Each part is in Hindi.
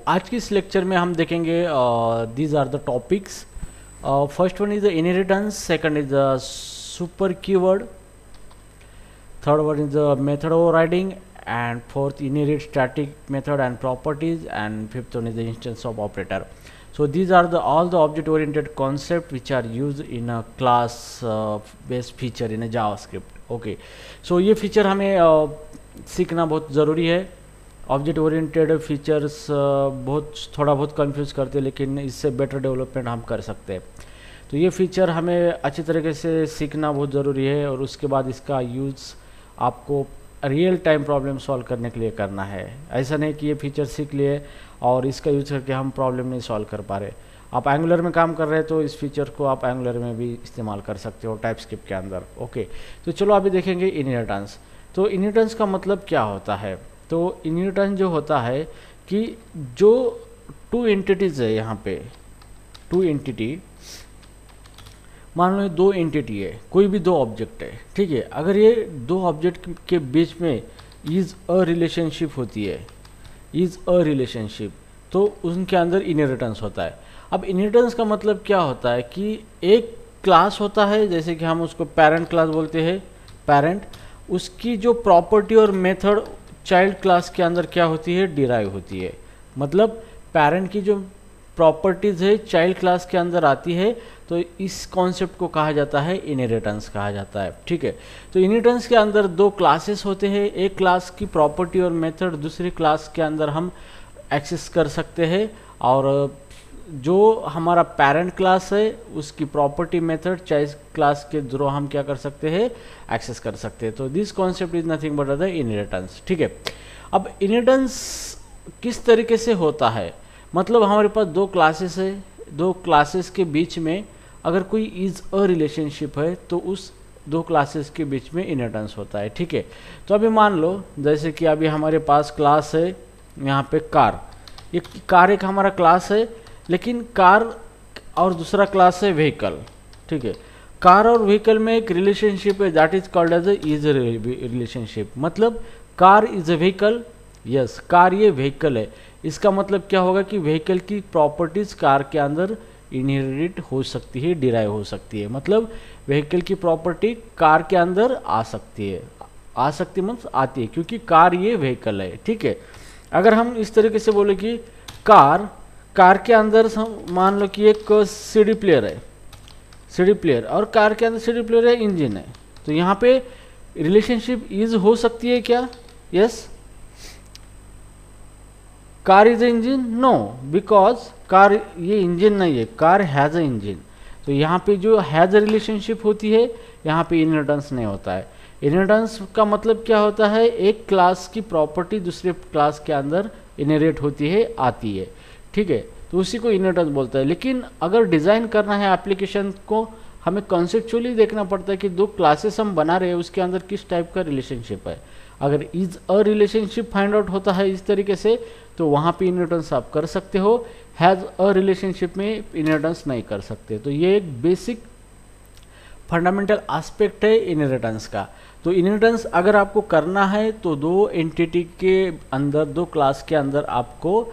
आज की इस लेक्चर में हम देखेंगे these are the topics. First one is the inheritance, second is the super keyword, third one is the method overriding, and fourth inherit static method and properties, and fifth one is the instance of operator. So these are the all the object oriented concept which are used in a class based feature in a JavaScript. Okay, so ये feature हमें सीखना बहुत ज़रूरी है. ऑब्जेक्ट ओरिएंटेड फीचर्स बहुत थोड़ा बहुत कंफ्यूज करते हैं, लेकिन इससे बेटर डेवलपमेंट हम कर सकते हैं. तो ये फीचर हमें अच्छी तरीके से सीखना बहुत ज़रूरी है, और उसके बाद इसका यूज़ आपको रियल टाइम प्रॉब्लम सॉल्व करने के लिए करना है. ऐसा नहीं कि ये फीचर सीख लिए और इसका यूज़ करके हम प्रॉब्लम नहीं सॉल्व कर पा रहे. आप एंगुलर में काम कर रहे हैं तो इस फीचर को आप एंगुलर में भी इस्तेमाल कर सकते हो टाइपस्क्रिप्ट के अंदर. ओके, तो चलो अभी देखेंगे इनहेरिटेंस. तो इनहेरिटेंस का मतलब क्या होता है? तो इनहेरिटेंस जो होता है कि जो टू एंटिटीज़ है, यहाँ पे टू एंटिटी, मान लो दो एंटिटी है, कोई भी दो ऑब्जेक्ट है, ठीक है. अगर ये दो ऑब्जेक्ट के बीच में इज़ अ रिलेशनशिप होती है, इज़ अ रिलेशनशिप, तो उनके अंदर इनहेरिटेंस होता है. अब इनहेरिटेंस का मतलब क्या होता है कि एक क्लास होता है, जैसे कि हम उसको पेरेंट क्लास बोलते हैं. पेरेंट, उसकी जो प्रॉपर्टी और मेथड चाइल्ड क्लास के अंदर क्या होती है? डिराइव होती है. मतलब पेरेंट की जो प्रॉपर्टीज़ है चाइल्ड क्लास के अंदर आती है, तो इस कॉन्सेप्ट को कहा जाता है इनहेरिटेंस कहा जाता है. ठीक है, तो इनहेरिटेंस के अंदर दो क्लासेस होते हैं. एक क्लास की प्रॉपर्टी और मेथड दूसरी क्लास के अंदर हम एक्सेस कर सकते हैं, और जो हमारा पेरेंट क्लास है उसकी प्रॉपर्टी मेथड चाइल्ड क्लास के थ्रू हम क्या कर सकते हैं? एक्सेस कर सकते हैं. तो this concept is nothing but the inheritance. ठीक है, अब इनहेरिटेंस किस तरीके से होता है? मतलब हमारे पास दो क्लासेस है, दो क्लासेस के बीच में अगर कोई इज अ रिलेशनशिप है तो उस दो क्लासेस के बीच में इनहेरिटेंस होता है. ठीक है, तो अभी मान लो जैसे कि अभी हमारे पास क्लास है यहाँ पे कार. ये कार एक हमारा क्लास है, लेकिन कार और दूसरा क्लास है व्हीकल. ठीक है, कार और व्हीकल में एक रिलेशनशिप है, that is called as is relationship. मतलब car is a vehicle. Yes, car ये व्हीकल है. इसका मतलब क्या होगा कि व्हीकल की प्रॉपर्टीज कार के अंदर इनहेरिट हो सकती है, डिराइव हो सकती है. मतलब व्हीकल की प्रॉपर्टी कार के अंदर आ सकती है. आ सकती मतलब आती है, क्योंकि कार ये व्हीकल है. ठीक है, अगर हम इस तरीके से बोले कि कार के अंदर मान लो कि एक सीडी प्लेयर है, सीडी प्लेयर, और कार के अंदर सीडी प्लेयर है, इंजन है. तो यहाँ पे रिलेशनशिप इज हो सकती है क्या? Yes, car is engine? No, because car ये इंजन नहीं है, कार हैज़ अ इंजन. तो यहाँ पे जो हैज़ अ रिलेशनशिप होती है, यहाँ पे इनहेरिटेंस नहीं होता है. इनहेरिटेंस का मतलब क्या होता है? एक क्लास की प्रॉपर्टी दूसरे क्लास के अंदर इनहेरिट होती है, आती है. ठीक है, तो उसी को इनहेरिटेंस बोलता है. लेकिन अगर डिज़ाइन करना है एप्लीकेशन को, हमें कॉन्सेप्चुअली देखना पड़ता है कि दो क्लासेस हम बना रहे हैं उसके अंदर किस टाइप का रिलेशनशिप है. अगर is a relationship find out होता है इस तरीके से, तो वहाँ पे इनहेरिटेंस आप कर सकते हो. हैज़ अ रिलेशनशिप में इनहेरिटेंस नहीं कर सकते. तो ये एक बेसिक फंडामेंटल एस्पेक्ट है इनहेरिटेंस का. तो इनहेरिटेंस अगर आपको करना है तो दो एंटिटी के अंदर, दो क्लास के अंदर आपको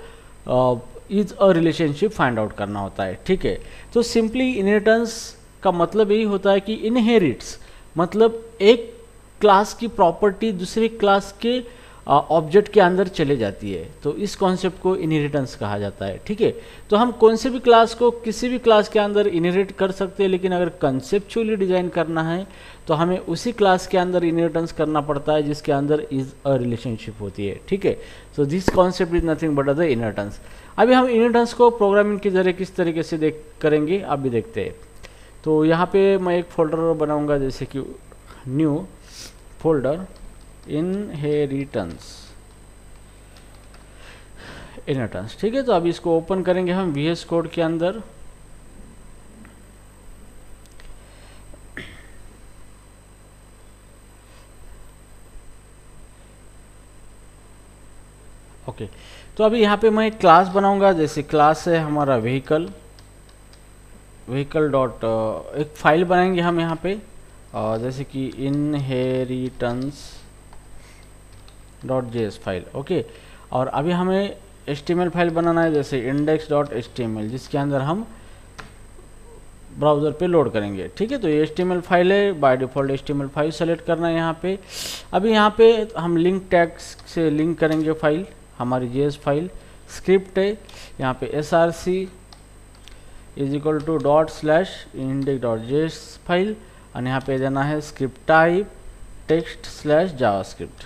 is a relationship find out करना होता है. ठीक है, तो सिंपली इनहेरिटेंस का मतलब यही होता है कि इनहेरिट्स मतलब एक क्लास की प्रॉपर्टी दूसरी क्लास के ऑब्जेक्ट के अंदर चले जाती है. तो इस कॉन्सेप्ट को इनहेरिटेंस कहा जाता है. ठीक है, तो हम कौन से भी क्लास को किसी भी क्लास के अंदर इनहेरिट कर सकते हैं, लेकिन अगर कंसेप्चुअली डिजाइन करना है तो हमें उसी क्लास के अंदर इनहेरिटेंस करना पड़ता है जिसके अंदर इज अ रिलेशनशिप होती है. ठीक है, सो this concept is nothing but the inheritance. अभी हम इनहेरिटेंस को प्रोग्रामिंग के जरिए किस तरीके से करेंगे अभी देखते हैं. तो यहाँ पे मैं एक फोल्डर बनाऊंगा, जैसे कि न्यू फोल्डर इनहेरिटेंस. ठीक है, तो अभी इसको ओपन करेंगे हम VS कोड के अंदर. ओके, तो अभी यहाँ पे मैं एक क्लास बनाऊंगा. जैसे क्लास है हमारा व्हीकल, व्हीकल डॉट एक फाइल बनाएंगे हम यहाँ पे, जैसे कि inheritance.js फाइल. ओके, और अभी हमें HTML फाइल बनाना है, जैसे index.html, जिसके अंदर हम ब्राउज़र पे लोड करेंगे। ठीक है, तो ये HTML फाइल है, by default HTML file select करना है यहाँ पे। अभी यहाँ पे हम लिंक टैग से लिंक करेंगे फाइल, हमारी JS फाइल। स्क्रिप्ट है यहाँ पे src /index.js फाइल, और यहाँ पे देना है स्क्रिप्ट टाइप text/javascript।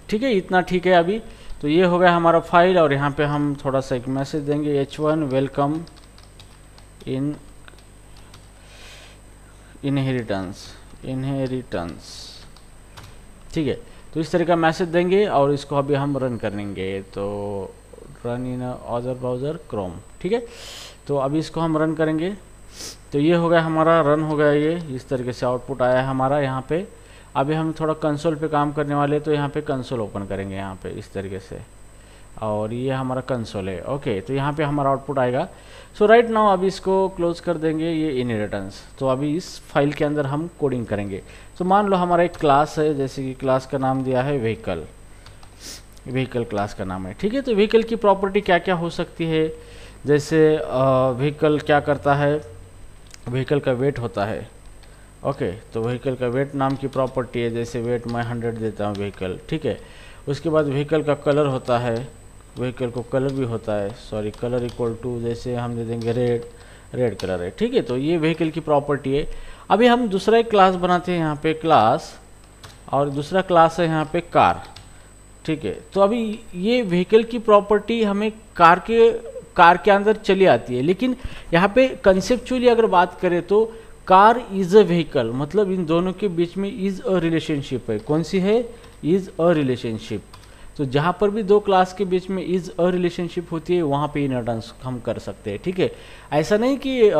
ठीक है, इतना ठीक है अभी। तो ये हो गया हमारा फाइल, और यहाँ पे हम थोड़ा सा एक मैसेज देंगे h1 वेलकम इन इनहेरिटेंस। ठीक है, तो इस तरह का मैसेज देंगे, और इसको अभी हम रन करेंगे। तो run in other browser Chrome. ठीक है, तो अभी इसको हम रन करेंगे। तो ये हो गया हमारा, रन हो गया, ये इस तरीके से आउटपुट आया है हमारा यहाँ पे। अभी हम थोड़ा कंसोल पे काम करने वाले, तो यहाँ पे कंसोल ओपन करेंगे यहाँ पे इस तरीके से, और ये हमारा कंसोल है। ओके, तो यहाँ पे हमारा आउटपुट आएगा। सो राइट नाउ अभी इसको क्लोज कर देंगे, ये इनहेरिटेंस। तो अभी इस फाइल के अंदर हम कोडिंग करेंगे। तो मान लो हमारा एक क्लास है, जैसे कि क्लास का नाम दिया है व्हीकल क्लास का नाम है। ठीक है, तो व्हीकल की प्रॉपर्टी क्या क्या हो सकती है, जैसे व्हीकल क्या करता है, व्हीकल का वेट होता है। ओके, तो व्हीकल का वेट नाम की प्रॉपर्टी है, जैसे वेट मैं 100 देता हूँ व्हीकल। ठीक है, उसके बाद व्हीकल का कलर होता है, व्हीकल को कलर भी होता है, कलर इक्वल टू, जैसे हम दे देंगे रेड कलर है। ठीक है, तो ये व्हीकल की प्रॉपर्टी है। अभी हम दूसरा एक क्लास बनाते हैं यहाँ पे क्लास, और दूसरा क्लास है यहाँ पे कार। ठीक है, तो अभी ये व्हीकल की प्रॉपर्टी हमें कार के अंदर चली आती है, लेकिन यहाँ पे कंसेप्चुअली अगर बात करें तो कार इज अ व्हीकल, मतलब इन दोनों के बीच में इज अ रिलेशनशिप है। कौन सी है? Is a relationship. तो जहाँ पर भी दो क्लास के बीच में इज अ रिलेशनशिप होती है, वहाँ पे इनहेरिटेंस हम कर सकते हैं। ठीक है, ऐसा नहीं कि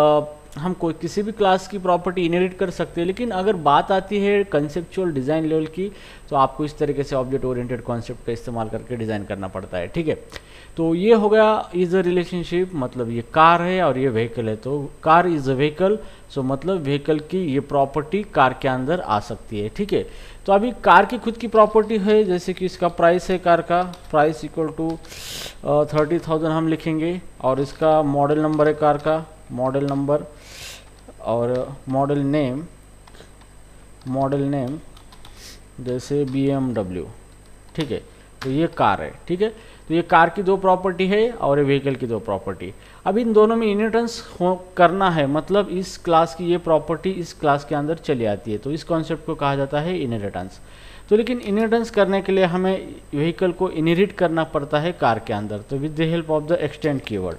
हम कोई किसी भी क्लास की प्रॉपर्टी इनहेरिट कर सकते हैं, लेकिन अगर बात आती है कंसेप्चुअल डिज़ाइन लेवल की, तो आपको इस तरीके से ऑब्जेक्ट ओरिएंटेड कॉन्सेप्ट का इस्तेमाल करके डिज़ाइन करना पड़ता है। ठीक है, तो ये हो गया इज अ रिलेशनशिप, मतलब ये कार है और ये व्हीकल है, तो कार इज अ व्हीकल, सो मतलब व्हीकल की ये प्रॉपर्टी कार के अंदर आ सकती है। ठीक है, तो अभी कार की खुद की प्रॉपर्टी है, जैसे कि इसका प्राइस है, कार का प्राइस इक्वल टू 30,000 हम लिखेंगे, और इसका मॉडल नंबर है कार का, मॉडल नंबर, और मॉडल नेम जैसे BMW। ठीक है, तो ये कार है। ठीक है, तो ये कार की दो प्रॉपर्टी है और ये व्हीकल की दो प्रॉपर्टी। अब इन दोनों में इनहेरिटेंस करना है, मतलब इस क्लास की ये प्रॉपर्टी इस क्लास के अंदर चली आती है, तो इस कॉन्सेप्ट को कहा जाता है इनहेरिटेंस। तो लेकिन इनहेरिटेंस करने के लिए हमें व्हीकल को इनहेरिट करना पड़ता है कार के अंदर, तो with the help of the extend keyword,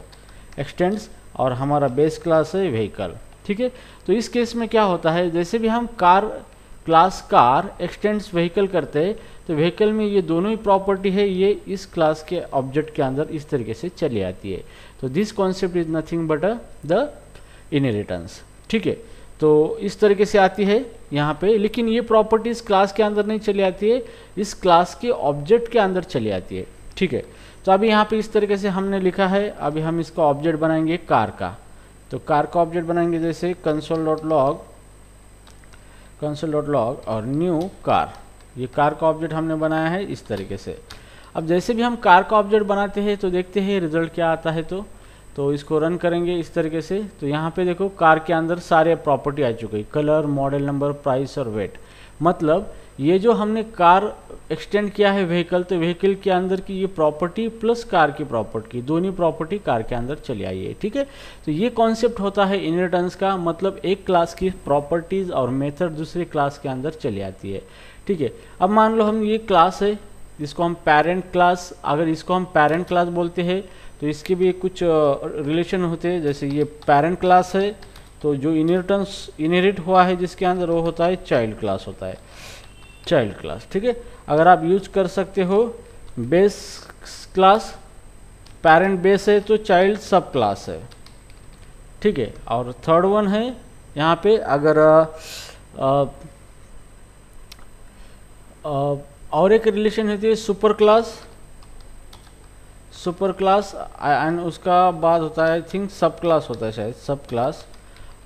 x tends, और हमारा बेस क्लास है व्हीकल। ठीक है, तो इस केस में क्या होता है, जैसे भी हम क्लास कार एक्सटेंड्स व्हीकल करते हैं, तो व्हीकल में ये दोनों ही प्रॉपर्टी है, ये इस क्लास के ऑब्जेक्ट के अंदर इस तरीके से चली आती है। तो this concept is nothing but the inheritance. ठीक है, तो इस तरीके से आती है यहाँ पे, लेकिन ये प्रॉपर्टीज क्लास के अंदर नहीं चली आती है, इस क्लास के ऑब्जेक्ट के अंदर चली आती है। ठीक है, तो अभी यहाँ पे इस तरीके से हमने लिखा है। अभी हम इसका ऑब्जेक्ट बनाएंगे कार का, तो कार का ऑब्जेक्ट बनाएंगे जैसे console.log और न्यू कार, ये कार का ऑब्जेक्ट हमने बनाया है इस तरीके से। अब जैसे भी हम कार का ऑब्जेक्ट बनाते हैं, तो देखते हैं रिजल्ट क्या आता है। तो इसको रन करेंगे इस तरीके से, तो यहाँ पे देखो कार के अंदर सारे प्रॉपर्टी आ चुके हैं, कलर, मॉडल नंबर, प्राइस और वेट। मतलब ये जो हमने कार एक्सटेंड किया है व्हीकल, तो व्हीकल के अंदर की ये प्रॉपर्टी प्लस कार की प्रॉपर्टी, दोनों प्रॉपर्टी कार के अंदर चली आई है। ठीक है, तो ये कॉन्सेप्ट होता है इनहेरिटेंस का, मतलब एक क्लास की प्रॉपर्टीज और मेथड दूसरे क्लास के अंदर चली आती है। ठीक है, अब मान लो हम ये क्लास है, जिसको हम पेरेंट क्लास, अगर इसको हम पेरेंट क्लास बोलते हैं, तो इसके भी कुछ रिलेशन होते हैं। जैसे ये पेरेंट क्लास है, तो जो इनहेरिट हुआ है जिसके अंदर, वो होता है चाइल्ड क्लास, होता है चाइल्ड क्लास। ठीक है, अगर आप यूज कर सकते हो बेस क्लास, पेरेंट बेस है तो चाइल्ड सब क्लास है। ठीक है, और थर्ड वन है यहाँ पे, अगर और एक रिलेशन होती है सुपर क्लास एंड उसका बाद होता है आई थिंक सब क्लास होता है, शायद सब क्लास।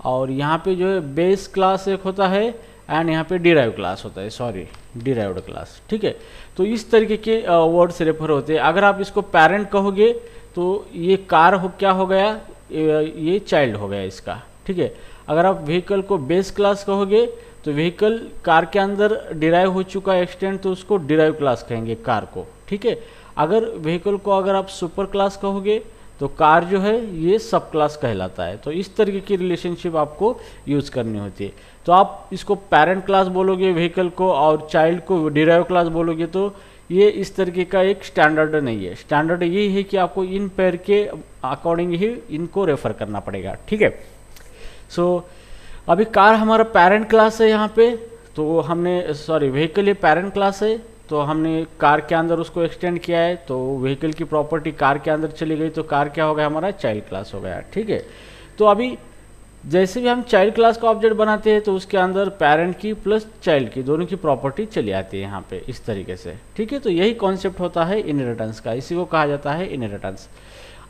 और यहाँ पे जो है बेस क्लास एक होता है, एंड यहाँ पे डिराइव क्लास होता है, सॉरी डिराइव्ड क्लास, ठीक है। तो इस तरीके के वर्ड्स रेफर होते हैं। अगर आप इसको पेरेंट कहोगे तो ये कार हो क्या हो गया, ये चाइल्ड हो गया इसका, ठीक है। अगर आप व्हीकल को बेस क्लास कहोगे तो व्हीकल कार के अंदर डिराइव हो चुका है एक्सटेंड, तो उसको डिराइव क्लास कहेंगे कार को, ठीक है। अगर व्हीकल को अगर आप सुपर क्लास कहोगे तो कार जो है ये सब क्लास कहलाता है। तो इस तरीके की रिलेशनशिप आपको यूज़ करनी होती है। तो आप इसको पेरेंट क्लास बोलोगे व्हीकल को और चाइल्ड को डिराइव क्लास बोलोगे, तो ये इस तरीके का एक स्टैंडर्ड नहीं है। स्टैंडर्ड यही है कि आपको इन पेयर के अकॉर्डिंग ही इनको रेफर करना पड़ेगा, ठीक है। सो अभी कार हमारा पेरेंट क्लास है यहाँ पे, तो हमने सॉरी व्हीकल ये पेरेंट क्लास है, तो हमने कार के अंदर उसको एक्सटेंड किया है, तो व्हीकल की प्रॉपर्टी कार के अंदर चली गई, तो कार क्या हो गया हमारा, चाइल्ड क्लास हो गया, ठीक है। तो अभी जैसे भी हम चाइल्ड क्लास का ऑब्जेक्ट बनाते हैं तो उसके अंदर पेरेंट की प्लस चाइल्ड की दोनों की प्रॉपर्टी चली आती है यहाँ पे इस तरीके से, ठीक है। तो यही कॉन्सेप्ट होता है इनहेरिटेंस का, इसी को कहा जाता है इनहेरिटेंस।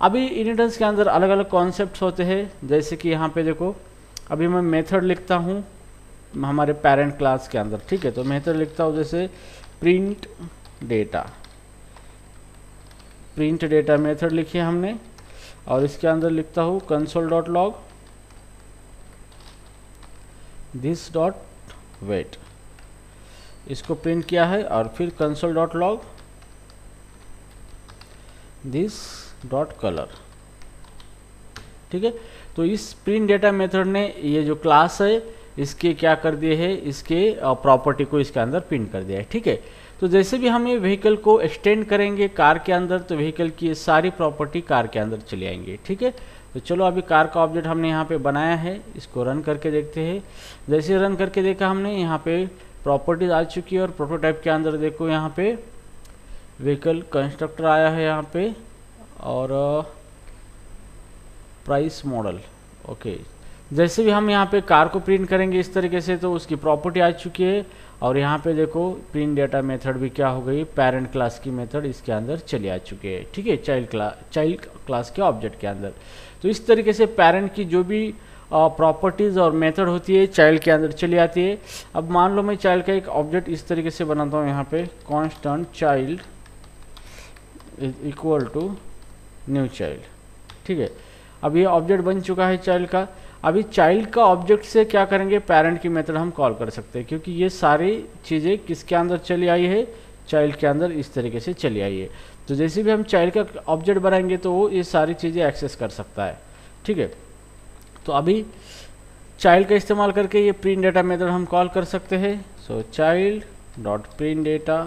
अभी इनहेरिटेंस के अंदर अलग अलग कॉन्सेप्ट होते हैं, जैसे कि यहाँ पे देखो अभी मैं मेथड लिखता हूँ हमारे पेरेंट क्लास के अंदर, ठीक है। तो मेथड लिखता हूँ जैसे प्रिंट डेटा मेथड लिखी है हमने, और इसके अंदर लिखता हूँ console dot log this dot weight, इसको प्रिंट किया है, और फिर console dot log this dot colour, ठीक है। तो इस प्रिंट डेटा मेथड ने ये जो क्लास है इसके क्या कर दिए है, इसके प्रॉपर्टी को इसके अंदर प्रिंट कर दिया है, ठीक है। तो जैसे भी हम ये व्हीकल को एक्सटेंड करेंगे कार के अंदर, तो व्हीकल की सारी प्रॉपर्टी कार के अंदर चली आएंगी, ठीक है। तो चलो अभी कार का ऑब्जेक्ट हमने यहाँ पे बनाया है, इसको रन करके देखते हैं। जैसे रन करके देखा हमने, यहाँ पे प्रॉपर्टीज आ चुकी है, और प्रोटोटाइप के अंदर देखो यहाँ पे व्हीकल कंस्ट्रक्टर आया है यहाँ पे, और प्राइस मॉडल, ओके। जैसे भी हम यहाँ पे कार को प्रिंट करेंगे इस तरीके से, तो उसकी प्रॉपर्टी आ चुकी है, और यहाँ पे देखो प्रिंट डेटा मेथड भी क्या हो गई, पेरेंट क्लास की मेथड इसके अंदर चली आ चुकी है, ठीक है, चाइल्ड क्लास के ऑब्जेक्ट के अंदर। तो इस तरीके से पेरेंट की जो भी प्रॉपर्टीज़ और मेथड होती है चाइल्ड के अंदर चली आती है। अब मान लो मैं चाइल्ड का एक ऑब्जेक्ट इस तरीके से बनाता हूँ, यहाँ पे constant child is equal to new child, ठीक है। अब ये ऑब्जेक्ट बन चुका है चाइल्ड का। अभी चाइल्ड का ऑब्जेक्ट से क्या करेंगे, पेरेंट की मेथड हम कॉल कर सकते हैं, क्योंकि ये सारी चीज़ें किसके अंदर चली आई है, चाइल्ड के अंदर इस तरीके से चली आई है। तो जैसे भी हम चाइल्ड का ऑब्जेक्ट बनाएंगे तो वो ये सारी चीज़ें एक्सेस कर सकता है, ठीक है। तो अभी चाइल्ड का इस्तेमाल करके ये प्रिंट डेटा मेथड हम कॉल कर सकते हैं। So child dot print data,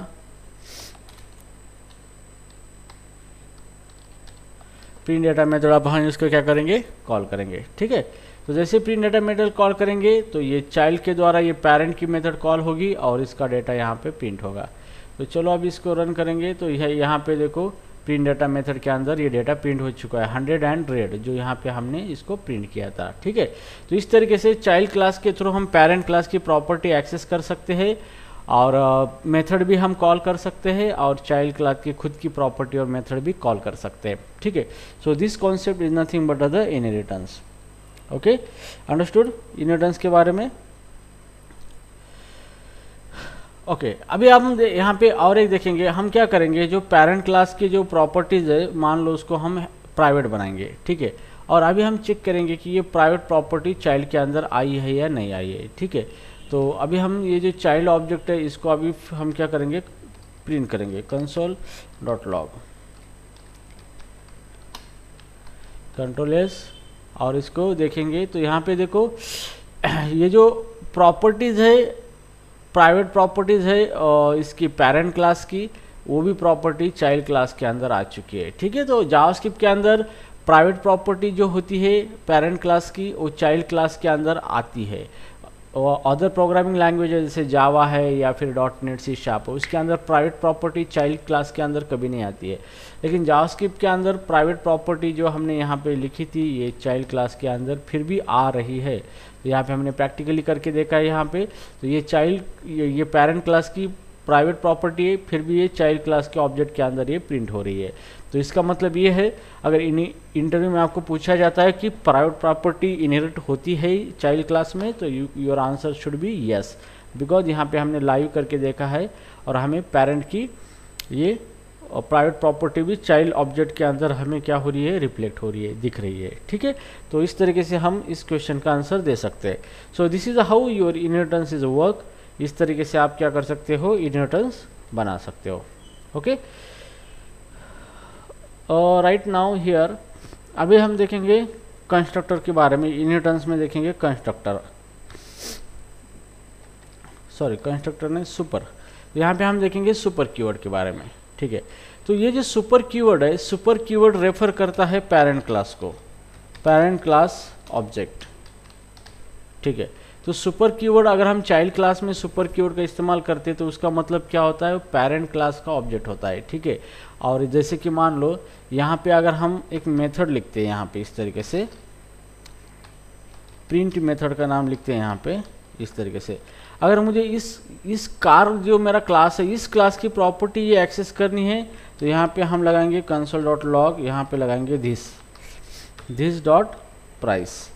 print data method अब हम इसको क्या करेंगे, कॉल करेंगे, ठीक है। तो जैसे प्रिंट डेटा मेथड कॉल करेंगे तो ये चाइल्ड के द्वारा ये पेरेंट की मेथड कॉल होगी, और इसका डेटा यहाँ पे प्रिंट होगा। तो चलो अब इसको रन करेंगे, तो यह यहाँ पे देखो प्रिंट डेटा मेथड के अंदर ये डेटा प्रिंट हो चुका है 100 एंड रेड, जो यहाँ पे हमने इसको प्रिंट किया था, ठीक है। तो इस तरीके से चाइल्ड क्लास के थ्रू हम पेरेंट क्लास की प्रॉपर्टी एक्सेस कर सकते हैं, और मेथड भी हम कॉल कर सकते हैं, और चाइल्ड क्लास की खुद की प्रॉपर्टी और मेथड भी कॉल कर सकते हैं, ठीक है। सो this concept is nothing but the inheritance, okay, understood inheritance के बारे में। ओके अभी हम यहाँ पे और एक देखेंगे, हम क्या करेंगे, जो पेरेंट क्लास की जो प्रॉपर्टीज़ है मान लो उसको हम प्राइवेट बनाएंगे, ठीक है। और अभी हम चेक करेंगे कि ये प्राइवेट प्रॉपर्टी चाइल्ड के अंदर आई है या नहीं आई है, ठीक है। तो अभी हम ये जो चाइल्ड ऑब्जेक्ट है इसको अभी हम क्या करेंगे, प्रिंट करेंगे console dot log control S, और इसको देखेंगे तो यहाँ पे देखो ये जो प्रॉपर्टीज़ है प्राइवेट प्रॉपर्टीज़ है और इसकी पेरेंट क्लास की, वो भी प्रॉपर्टी चाइल्ड क्लास के अंदर आ चुकी है, ठीक है। तो जावास्क्रिप्ट के अंदर प्राइवेट प्रॉपर्टी जो होती है पेरेंट क्लास की वो चाइल्ड क्लास के अंदर आती है, और अदर प्रोग्रामिंग लैंग्वेज जैसे जावा है या फिर .NET C# है उसके अंदर प्राइवेट प्रॉपर्टी चाइल्ड क्लास के अंदर कभी नहीं आती है। लेकिन जावास्क्रिप्ट के अंदर प्राइवेट प्रॉपर्टी जो हमने यहाँ पे लिखी थी ये चाइल्ड क्लास के अंदर फिर भी आ रही है। तो यहाँ पे हमने प्रैक्टिकली करके देखा है यहाँ पे, तो ये पेरेंट क्लास की प्राइवेट प्रॉपर्टी है, फिर भी ये चाइल्ड क्लास के ऑब्जेक्ट के अंदर ये प्रिंट हो रही है। तो इसका मतलब ये है, अगर इंटरव्यू में आपको पूछा जाता है कि प्राइवेट प्रॉपर्टी इनहेरिट होती है चाइल्ड क्लास में, तो your answer should be yes, because यहाँ पे हमने लाइव करके देखा है और हमें पेरेंट की ये प्राइवेट प्रॉपर्टी भी चाइल्ड ऑब्जेक्ट के अंदर हमें क्या हो रही है, रिफ्लेक्ट हो रही है, दिख रही है। ठीक है, तो इस तरीके से हम इस क्वेश्चन का आंसर दे सकते हैं। So this is how your inheritance is work. इस तरीके से आप क्या कर सकते हो, इनहेरिटेंस बना सकते हो। ओके, राइट नाउ हियर अभी हम देखेंगे कंस्ट्रक्टर के बारे में। इनहेरिटेंस में देखेंगे कंस्ट्रक्टर, सॉरी कंस्ट्रक्टर नहीं, सुपर। यहाँ पे हम देखेंगे सुपर कीवर्ड के बारे में। ठीक है, तो ये जो सुपर कीवर्ड है, सुपर कीवर्ड रेफर करता है पेरेंट क्लास को, पेरेंट क्लास ऑब्जेक्ट। ठीक है, तो सुपर कीवर्ड अगर हम चाइल्ड क्लास में सुपर कीवर्ड का इस्तेमाल करते हैं तो उसका मतलब क्या होता है, पेरेंट क्लास का ऑब्जेक्ट होता है। ठीक है, और जैसे कि मान लो यहाँ पे अगर हम एक मेथड लिखते हैं, यहाँ पे इस तरीके से प्रिंट मेथड का नाम लिखते हैं यहाँ पे इस तरीके से, अगर मुझे इस कार जो मेरा क्लास है, इस क्लास की प्रॉपर्टी ये एक्सेस करनी है, तो यहाँ पे हम लगाएंगे console.log, यहाँ पे लगाएंगे this डॉट प्राइस।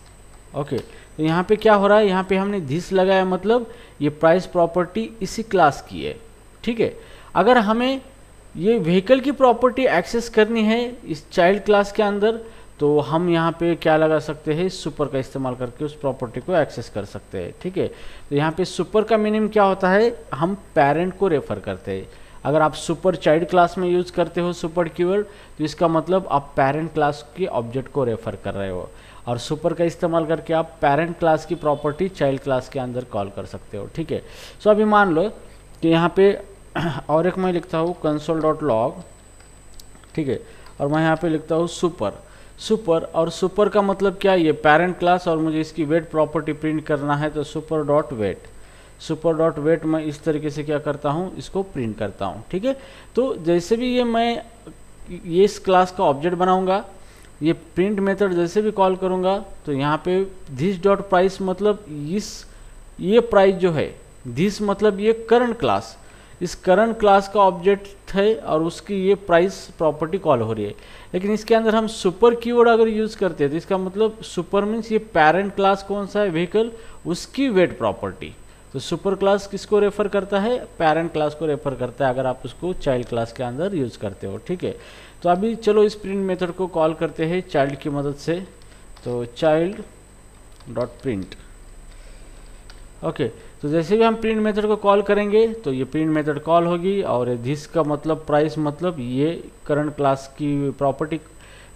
ओके, तो यहाँ पे क्या हो रहा है, यहाँ पे हमने this लगाया, मतलब ये प्राइस प्रॉपर्टी इसी क्लास की है। ठीक है, अगर हमें ये व्हीकल की प्रॉपर्टी एक्सेस करनी है इस चाइल्ड क्लास के अंदर, तो हम यहाँ पे क्या लगा सकते हैं, सुपर का इस्तेमाल करके उस प्रॉपर्टी को एक्सेस कर सकते हैं। ठीक है, तो यहाँ पे सुपर का मीनिंग क्या होता है, हम पेरेंट को रेफर करते हैं। अगर आप सुपर चाइल्ड क्लास में यूज करते हो सुपर कीवर्ड, तो इसका मतलब आप पेरेंट क्लास के ऑब्जेक्ट को रेफर कर रहे हो, और सुपर का इस्तेमाल करके आप पेरेंट क्लास की प्रॉपर्टी चाइल्ड क्लास के अंदर कॉल कर सकते हो। ठीक है, सो अभी मान लो कि यहाँ पे और एक मैं लिखता हूँ console.log। ठीक है, और मैं यहाँ पे लिखता हूँ सुपर, और सुपर का मतलब क्या है, ये पेरेंट क्लास, और मुझे इसकी वेट प्रॉपर्टी प्रिंट करना है, तो सुपर डॉट वेट मैं इस तरीके से क्या करता हूँ, इसको प्रिंट करता हूँ। ठीक है, तो जैसे भी मैं इस क्लास का ऑब्जेक्ट बनाऊंगा, ये प्रिंट मेथड जैसे भी कॉल करूंगा, तो यहाँ पे दिस डॉट प्राइस मतलब ये प्राइस जो है, दिस मतलब ये करंट क्लास, इस करंट क्लास का ऑब्जेक्ट है और उसकी ये प्राइस प्रॉपर्टी कॉल हो रही है। लेकिन इसके अंदर हम सुपर कीवर्ड अगर यूज करते हैं तो इसका मतलब सुपर मीन्स ये पेरेंट क्लास कौन सा है, व्हीकल, उसकी वेट प्रॉपर्टी। तो सुपर क्लास किसको रेफर करता है, पेरेंट क्लास को रेफर करता है, अगर आप उसको चाइल्ड क्लास के अंदर यूज करते हो। ठीक है, तो अभी चलो इस प्रिंट मेथड को कॉल करते हैं चाइल्ड की मदद से, तो चाइल्ड डॉट प्रिंट। ओके, तो जैसे भी हम प्रिंट मेथड को कॉल करेंगे तो ये प्रिंट मेथड कॉल होगी, और दिस का मतलब प्राइस मतलब ये करंट क्लास की प्रॉपर्टी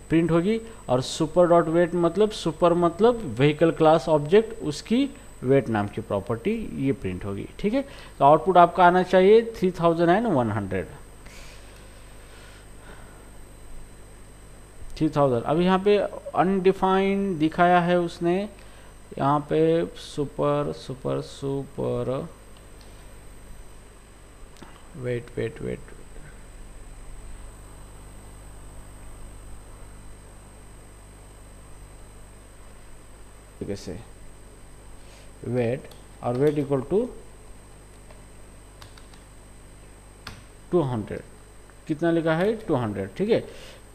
प्रिंट होगी, और सुपर डॉट वेट मतलब सुपर मतलब व्हीकल क्लास ऑब्जेक्ट, उसकी वेट नाम की प्रॉपर्टी ये प्रिंट होगी। ठीक है, तो आउटपुट आपका आना चाहिए 3100। 3000 अभी यहाँ पे अनडिफाइंड दिखाया है उसने, यहाँ पे सुपर वेट कैसे वेट, और वेट इक्वल टू 200, कितना लिखा है 200। ठीक है,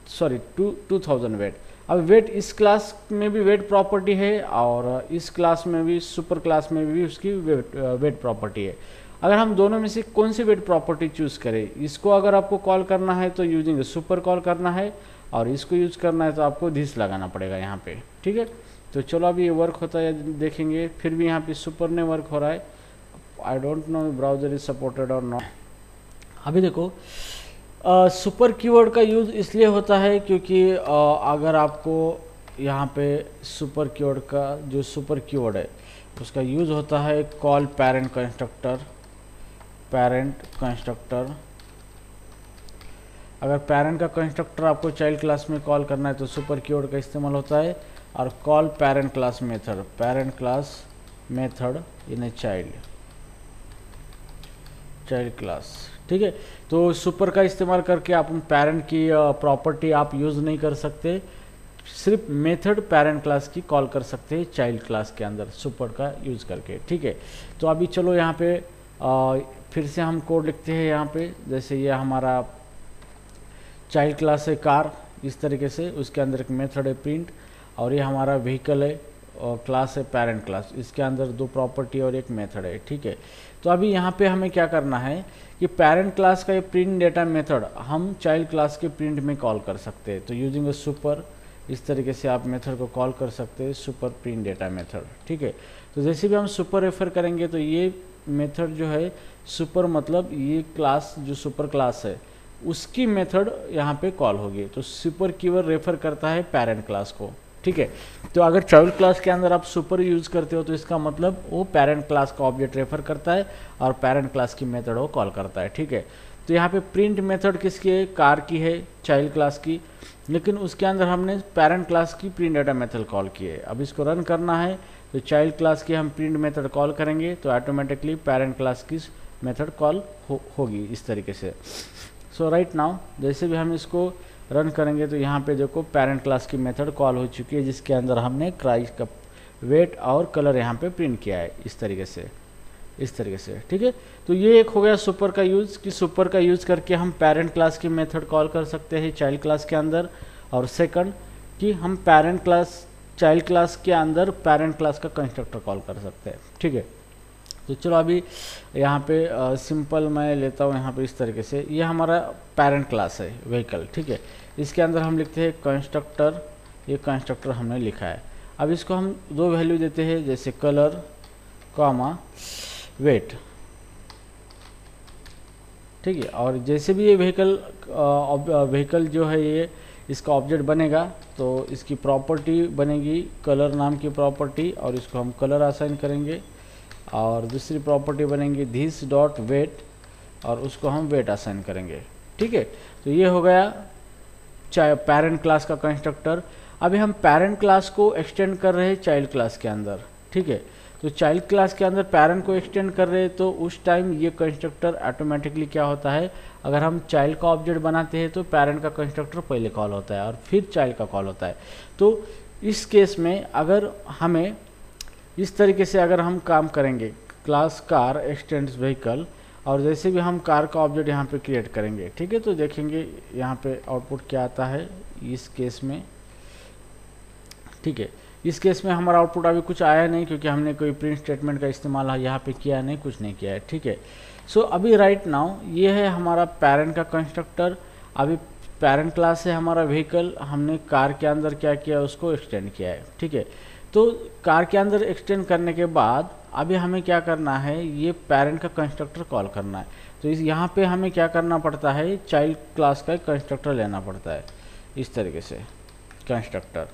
सॉरी 2000 वेट। अब वेट इस क्लास में भी वेट प्रॉपर्टी है, और इस क्लास में भी, सुपर क्लास में भी उसकी वेट प्रॉपर्टी है। अगर हम दोनों में से कौन सी वेट प्रॉपर्टी चूज करें, इसको अगर आपको कॉल करना है तो यूजिंग सुपर कॉल करना है, और इसको यूज करना है तो आपको दिस लगाना पड़ेगा यहाँ पे। ठीक है, तो चलो अभी ये वर्क होता है देखेंगे, फिर भी यहाँ पे सुपर ने वर्क हो रहा है। I don't know browser is supported और नॉट। अभी देखो सुपर कीवर्ड का यूज़ इसलिए होता है क्योंकि अगर आपको यहाँ पे सुपर कीवर्ड का जो सुपर कीवर्ड है उसका यूज़ होता है कॉल पेरेंट कंस्ट्रक्टर। अगर पेरेंट का कंस्ट्रक्टर आपको चाइल्ड क्लास में कॉल करना है तो सुपर कीवर्ड का इस्तेमाल होता है, और call parent class method in a child class. ठीक है, तो सुपर का इस्तेमाल करके आप पेरेंट की प्रॉपर्टी आप यूज़ नहीं कर सकते, सिर्फ मेथड पेरेंट क्लास की कॉल कर सकते हैं चाइल्ड क्लास के अंदर सुपर का यूज़ करके। ठीक है, तो अभी चलो यहाँ पे फिर से हम कोड लिखते हैं। यहाँ पे जैसे ये हमारा चाइल्ड क्लास है कार, इस तरीके से उसके अंदर एक मेथड है प्रिंट, और ये हमारा व्हीकल है क्लास है पेरेंट क्लास, इसके अंदर 2 प्रॉपर्टी और एक मेथड है, ठीक है। तो अभी यहाँ पे हमें क्या करना है कि पेरेंट क्लास का ये प्रिंट डेटा मेथड हम चाइल्ड क्लास के प्रिंट में कॉल कर सकते हैं। तो यूजिंग अ सुपर, इस तरीके से आप मेथड को कॉल कर सकते हैं, सुपर प्रिंट डेटा मेथड, ठीक है। तो जैसे भी हम सुपर रेफर करेंगे तो ये मेथड जो है सुपर मतलब ये क्लास जो सुपर क्लास है उसकी मेथड यहाँ पे कॉल होगी। तो सुपर कीवर्ड रेफर करता है पेरेंट क्लास को, ठीक है। तो अगर चाइल्ड क्लास के अंदर आप सुपर यूज करते हो तो इसका मतलब वो पेरेंट क्लास का ऑब्जेक्ट रेफर करता है और पेरेंट क्लास की मेथड वो कॉल करता है, ठीक है। तो यहाँ पे प्रिंट मेथड किसकी है, कार की है, चाइल्ड क्लास की, लेकिन उसके अंदर हमने पेरेंट क्लास की प्रिंट डेटा मेथड कॉल की है। अब इसको रन करना है तो चाइल्ड क्लास की हम प्रिंट मेथड कॉल करेंगे तो ऑटोमेटिकली पेरेंट क्लास की मेथड कॉल होगी इस तरीके से। सो राइट नाउ जैसे भी हम इसको रन करेंगे तो यहाँ पे देखो पेरेंट क्लास की मेथड कॉल हो चुकी है, जिसके अंदर हमने प्राइस का वेट और कलर यहाँ पे प्रिंट किया है इस तरीके से, ठीक है। तो ये एक हो गया सुपर का यूज़, कि सुपर का यूज़ करके हम पेरेंट क्लास की मेथड कॉल कर सकते हैं चाइल्ड क्लास के अंदर। और सेकंड कि हम पेरेंट क्लास चाइल्ड क्लास के अंदर पेरेंट क्लास का कंस्ट्रक्टर कॉल कर सकते हैं, ठीक है। तो चलो अभी यहाँ पे सिंपल मैं लेता हूँ यहाँ पे इस तरीके से, ये हमारा पेरेंट क्लास है व्हीकल, ठीक है। इसके अंदर हम लिखते हैं कंस्ट्रक्टर, ये कंस्ट्रक्टर हमने लिखा है। अब इसको हम 2 वैल्यू देते हैं, जैसे कलर कॉमा वेट, ठीक है। और जैसे भी ये व्हीकल जो है ये इसका ऑब्जेक्ट बनेगा तो इसकी प्रॉपर्टी बनेगी कलर नाम की प्रॉपर्टी, और इसको हम कलर असाइन करेंगे। और दूसरी प्रॉपर्टी बनेंगी दिस डॉट वेट, और उसको हम वेट असाइन करेंगे, ठीक है। तो ये हो गया चाहे पेरेंट क्लास का कंस्ट्रक्टर। अभी हम पेरेंट क्लास को एक्सटेंड कर रहे हैं चाइल्ड क्लास के अंदर, ठीक है। तो चाइल्ड क्लास के अंदर पेरेंट को एक्सटेंड कर रहे हैं तो उस टाइम ये कंस्ट्रक्टर ऑटोमेटिकली क्या होता है, अगर हम चाइल्ड का ऑब्जेक्ट बनाते हैं तो पेरेंट का कंस्ट्रक्टर पहले कॉल होता है और फिर चाइल्ड का कॉल होता है। तो इस केस में अगर हमें इस तरीके से अगर हम काम करेंगे, क्लास कार एक्सटेंड्स व्हीकल, और जैसे भी हम कार का ऑब्जेक्ट यहाँ पे क्रिएट करेंगे, ठीक है, तो देखेंगे यहाँ पे आउटपुट क्या आता है इस केस में, ठीक है। इस केस में हमारा आउटपुट अभी कुछ आया नहीं क्योंकि हमने कोई प्रिंट स्टेटमेंट का इस्तेमाल यहाँ पे किया नहीं, कुछ नहीं किया है, ठीक है। सो अभी राइट नाउ ये है हमारा पेरेंट का कंस्ट्रक्टर। अभी पेरेंट क्लास है हमारा व्हीकल, हमने कार के अंदर क्या किया उसको एक्सटेंड किया है, ठीक है। तो कार के अंदर एक्सटेंड करने के बाद अभी हमें क्या करना है, ये पेरेंट का कंस्ट्रक्टर कॉल करना है। तो इस यहाँ पे हमें क्या करना पड़ता है, चाइल्ड क्लास का कंस्ट्रक्टर लेना पड़ता है इस तरीके से कंस्ट्रक्टर,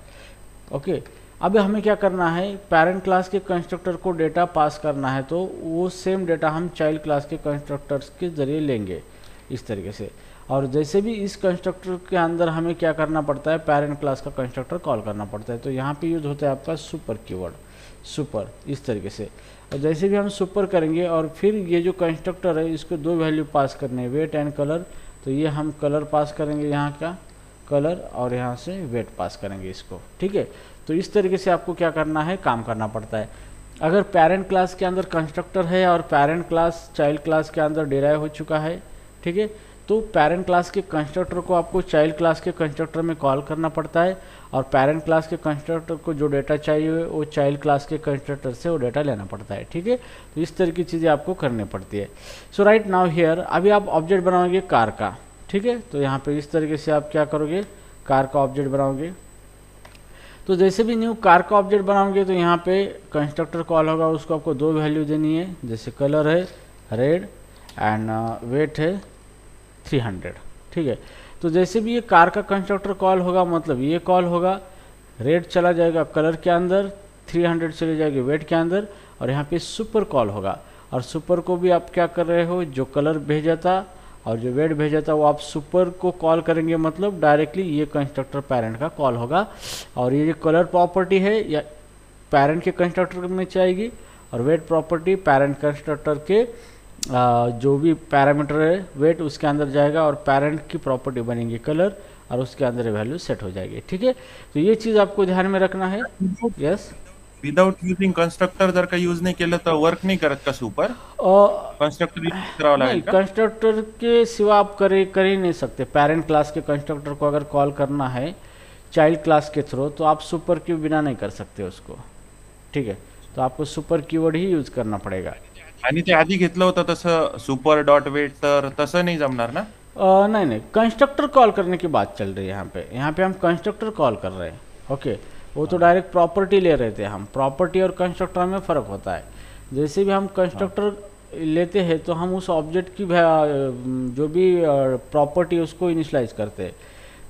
ओके। अब हमें क्या करना है, पेरेंट क्लास के कंस्ट्रक्टर को डेटा पास करना है, तो वो सेम डेटा हम चाइल्ड क्लास के कंस्ट्रक्टर्स के ज़रिए लेंगे इस तरीके से। और जैसे भी इस कंस्ट्रक्टर के अंदर हमें क्या करना पड़ता है, पेरेंट क्लास का कंस्ट्रक्टर कॉल करना पड़ता है। तो यहाँ पे यूज होता है आपका सुपर कीवर्ड, सुपर इस तरीके से। और जैसे भी हम सुपर करेंगे और फिर ये जो कंस्ट्रक्टर है इसको 2 वैल्यू पास करने हैं, वेट एंड कलर। तो ये हम कलर पास करेंगे, यहाँ का कलर, और यहाँ से वेट पास करेंगे इसको, ठीक है। तो इस तरीके से आपको क्या करना है, काम करना पड़ता है। अगर पेरेंट क्लास के अंदर कंस्ट्रक्टर है और पेरेंट क्लास चाइल्ड क्लास के अंदर डिराइव हो चुका है, ठीक है, तो पेरेंट क्लास के कंस्ट्रक्टर को आपको चाइल्ड क्लास के कंस्ट्रक्टर में कॉल करना पड़ता है, और पेरेंट क्लास के कंस्ट्रक्टर को जो डेटा चाहिए वो चाइल्ड क्लास के कंस्ट्रक्टर से वो डेटा लेना पड़ता है, ठीक है। तो इस तरह की चीज़ें आपको करनी पड़ती है। सो राइट नाउ हियर अभी आप ऑब्जेक्ट बनाओगे कार का, ठीक है। तो यहाँ पे इस तरीके से आप क्या करोगे, कार का ऑब्जेक्ट बनाओगे। तो जैसे भी न्यू कार का ऑब्जेक्ट बनाओगे तो यहाँ पे कंस्ट्रक्टर कॉल होगा, उसको आपको 2 वैल्यू देनी है, जैसे कलर है रेड एंड वेट है 300, ठीक है। तो जैसे भी ये कार का कंस्ट्रक्टर कॉल होगा, मतलब ये कॉल होगा, रेड चला जाएगा कलर के अंदर, 300 चले जाएगी वेट के अंदर, और यहाँ पे सुपर कॉल होगा। और सुपर को भी आप क्या कर रहे हो, जो कलर भेजा था और जो वेट भेजा था वो आप सुपर को कॉल करेंगे, मतलब डायरेक्टली ये कंस्ट्रक्टर पेरेंट का कॉल होगा। और ये जो कलर प्रॉपर्टी है या पेरेंट के कंस्ट्रक्टर में चाहिए, और वेट प्रॉपर्टी पेरेंट कंस्ट्रक्टर के जो भी पैरामीटर है वेट उसके अंदर जाएगा, और पेरेंट की प्रॉपर्टी बनेगी कलर, और उसके अंदर वैल्यू सेट हो जाएगी, ठीक है। तो ये चीज़ आपको ध्यान में रखना है। यस, विदाउट युजिंग कंस्ट्रक्टर जर का यूज नाही केलं तर वर्क नाही करत का सुपर, कंस्ट्रक्टर करावं लागेल नहीं, का? कंस्ट्रक्टर के सिवा आप कर ही नहीं सकते। पेरेंट क्लास के कंस्ट्रक्टर को अगर कॉल करना है चाइल्ड क्लास के थ्रू तो आप सुपर के बिना नहीं कर सकते उसको, ठीक है, तो आपको सुपर कीवर्ड ही यूज करना पड़ेगा। आणि ते आधी घेतलं होतं तसं सुपर डॉट वेट, तर तसं नहीं जमणार ना? नहीं नहीं, कंस्ट्रक्टर कॉल करने की बात चल रही है यहाँ पे हम कंस्ट्रक्टर कॉल कर रहे हैं। ओके, वो तो डायरेक्ट प्रॉपर्टी ले रहे थे हम। प्रॉपर्टी और कंस्ट्रक्टर में फ़र्क होता है। जैसे भी हम कंस्ट्रक्टर लेते हैं तो हम उस ऑब्जेक्ट की जो भी प्रॉपर्टी उसको इनिशलाइज करते हैं।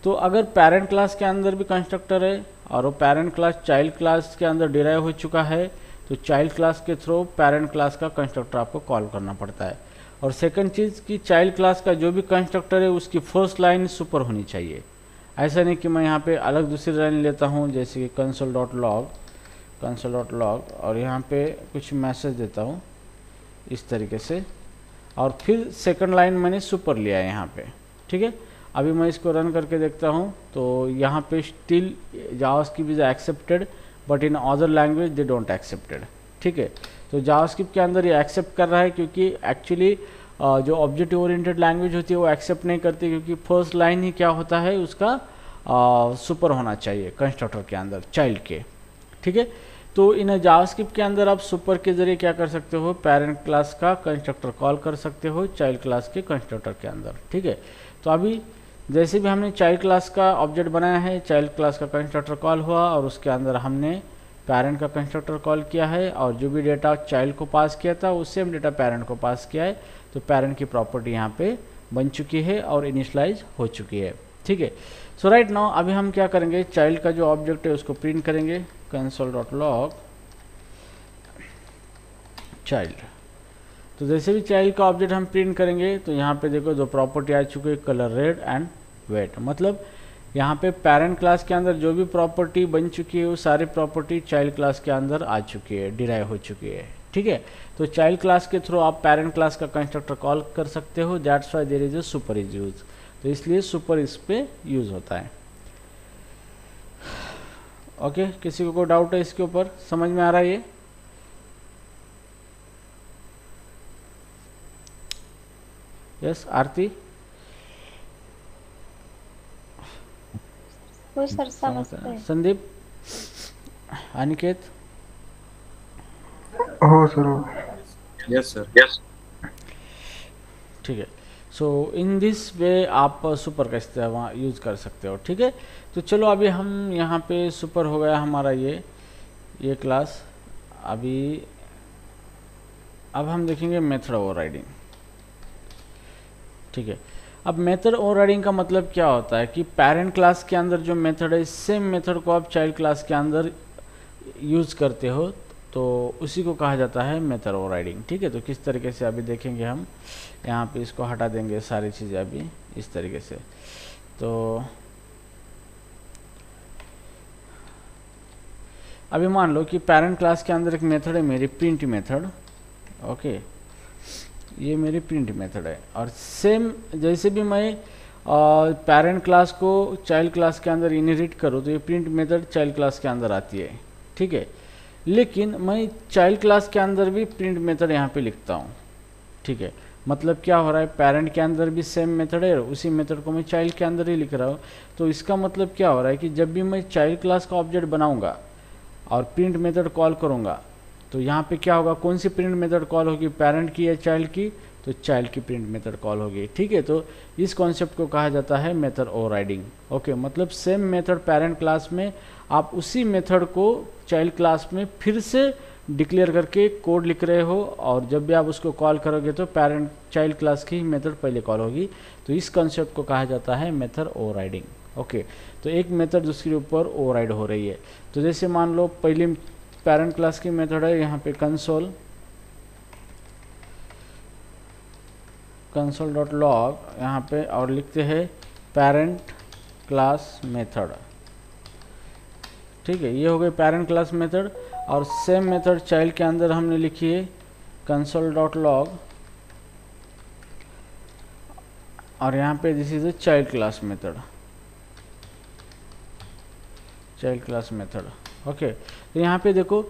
तो अगर पेरेंट क्लास के अंदर भी कंस्ट्रक्टर है और वो पेरेंट क्लास चाइल्ड क्लास के अंदर डिराइव हो चुका है, तो चाइल्ड क्लास के थ्रू पेरेंट क्लास का कंस्ट्रक्टर आपको कॉल करना पड़ता है। और सेकंड चीज़ कि चाइल्ड क्लास का जो भी कंस्ट्रक्टर है उसकी फर्स्ट लाइन सुपर होनी चाहिए। ऐसा नहीं कि मैं यहाँ पे अलग दूसरी लाइन लेता हूँ, जैसे कि कंसोल डॉट लॉग और यहाँ पे कुछ मैसेज देता हूँ इस तरीके से, और फिर सेकंड लाइन मैंने सुपर लिया है यहाँ पे। ठीक है, अभी मैं इसको रन करके देखता हूँ तो यहाँ पे still JavaScript is accepted but in other language they don't accepted. ठीक है, तो जावास्क्रिप्ट के अंदर ये एक्सेप्ट कर रहा है क्योंकि एक्चुअली जो ऑब्जेक्ट ओरिएंटेड लैंग्वेज होती है वो एक्सेप्ट नहीं करती, क्योंकि फर्स्ट लाइन ही क्या होता है उसका सुपर होना चाहिए कंस्ट्रक्टर के अंदर चाइल्ड के। ठीक है, तो इन जावास्क्रिप्ट के अंदर आप सुपर के जरिए क्या कर सकते हो, पेरेंट क्लास का कंस्ट्रक्टर कॉल कर सकते हो चाइल्ड क्लास के कंस्ट्रक्टर के अंदर। ठीक है, तो अभी जैसे भी हमने चाइल्ड क्लास का ऑब्जेक्ट बनाया है, चाइल्ड क्लास का कंस्ट्रक्टर कॉल हुआ और उसके अंदर हमने पेरेंट का कंस्ट्रक्टर कॉल किया है और जो भी डेटा चाइल्ड को पास किया था उस सेम डेटा पेरेंट को पास किया है, तो पेरेंट की प्रॉपर्टी यहाँ पे बन चुकी है और इनिशलाइज हो चुकी है। ठीक है, सो राइट नाउ अभी हम क्या करेंगे, चाइल्ड का जो ऑब्जेक्ट है उसको प्रिंट करेंगे कंसोल डॉट लॉग चाइल्ड। तो जैसे भी चाइल्ड का ऑब्जेक्ट हम प्रिंट करेंगे तो यहाँ पे देखो दो प्रॉपर्टी आ चुकी है, कलर रेड एंड वेट। मतलब यहाँ पे पेरेंट क्लास के अंदर जो भी प्रॉपर्टी बन चुकी है वो सारी प्रॉपर्टी चाइल्ड क्लास के अंदर आ चुकी है, डिराइव हो चुकी है। ठीक है, तो चाइल्ड क्लास के थ्रू आप पेरेंट क्लास का कंस्ट्रक्टर कॉल कर सकते हो, that's why there is a super is use. तो इसलिए सुपर इस पे यूज होता है। ओके, किसी को कोई डाउट है इसके ऊपर, समझ में आ रहा है ये? यस आरती? हो सर, समजतंय। संदीप, अनिकेत? हो सर, हो। Yes sir, yes. ठीक है, सो इन दिस वे आप सुपर का इस्तेमाल यूज कर सकते हो। ठीक है, तो चलो अभी हम यहाँ पे सुपर हो गया हमारा ये क्लास। अभी अब हम देखेंगे मेथड ओवरराइडिंग। ठीक है, अब मेथड ओवरराइडिंग का मतलब क्या होता है कि पेरेंट क्लास के अंदर जो मेथड है सेम मेथड को आप चाइल्ड क्लास के अंदर यूज करते हो, तो उसी को कहा जाता है मेथड ओवरराइडिंग। ठीक है, तो किस तरीके से अभी देखेंगे हम। यहाँ पे इसको हटा देंगे सारी चीज़ें अभी इस तरीके से। तो अभी मान लो कि पेरेंट क्लास के अंदर एक मेथड है मेरी प्रिंट मेथड। ओके, ये मेरी प्रिंट मेथड है और सेम जैसे भी मैं पेरेंट क्लास को चाइल्ड क्लास के अंदर इनहेरिट करूँ तो ये प्रिंट मेथड चाइल्ड क्लास के अंदर आती है। ठीक है, लेकिन मैं चाइल्ड क्लास के अंदर भी प्रिंट मेथड यहाँ पे लिखता हूँ। ठीक है, मतलब क्या हो रहा है, पेरेंट के अंदर भी सेम मेथड है, उसी मेथड को मैं चाइल्ड के अंदर ही लिख रहा हूँ। तो इसका मतलब क्या हो रहा है कि जब भी मैं चाइल्ड क्लास का ऑब्जेक्ट बनाऊँगा और प्रिंट मेथड कॉल करूँगा तो यहाँ पे क्या होगा, कौन सी प्रिंट मेथड कॉल होगी, पेरेंट की या चाइल्ड की? तो चाइल्ड की प्रिंट मेथड कॉल होगी। ठीक है, तो इस कॉन्सेप्ट को कहा जाता है मेथड ओवरराइडिंग। ओके, मतलब सेम मेथड पेरेंट क्लास में आप उसी मेथड को चाइल्ड क्लास में फिर से डिक्लेयर करके कोड लिख रहे हो और जब भी आप उसको कॉल करोगे तो पेरेंट चाइल्ड क्लास की मेथड पहले कॉल होगी। तो इस कॉन्सेप्ट को कहा जाता है मेथड ओवरराइडिंग। ओके, तो एक मेथड दूसरे ऊपर ओवरराइड हो रही है। तो जैसे मान लो पहली पेरेंट क्लास की मेथड है यहाँ पे कंसोल डॉट लॉग यहाँ पे और लिखते हैं पेरेंट क्लास मेथड। ठीक है, ये हो गई पेरेंट क्लास मेथड। और सेम मेथड चाइल्ड के अंदर हमने लिखी है कंसोल डॉट लॉग और यहाँ पे this is a child class method, child class method. Okay, तो यहाँ पे देखो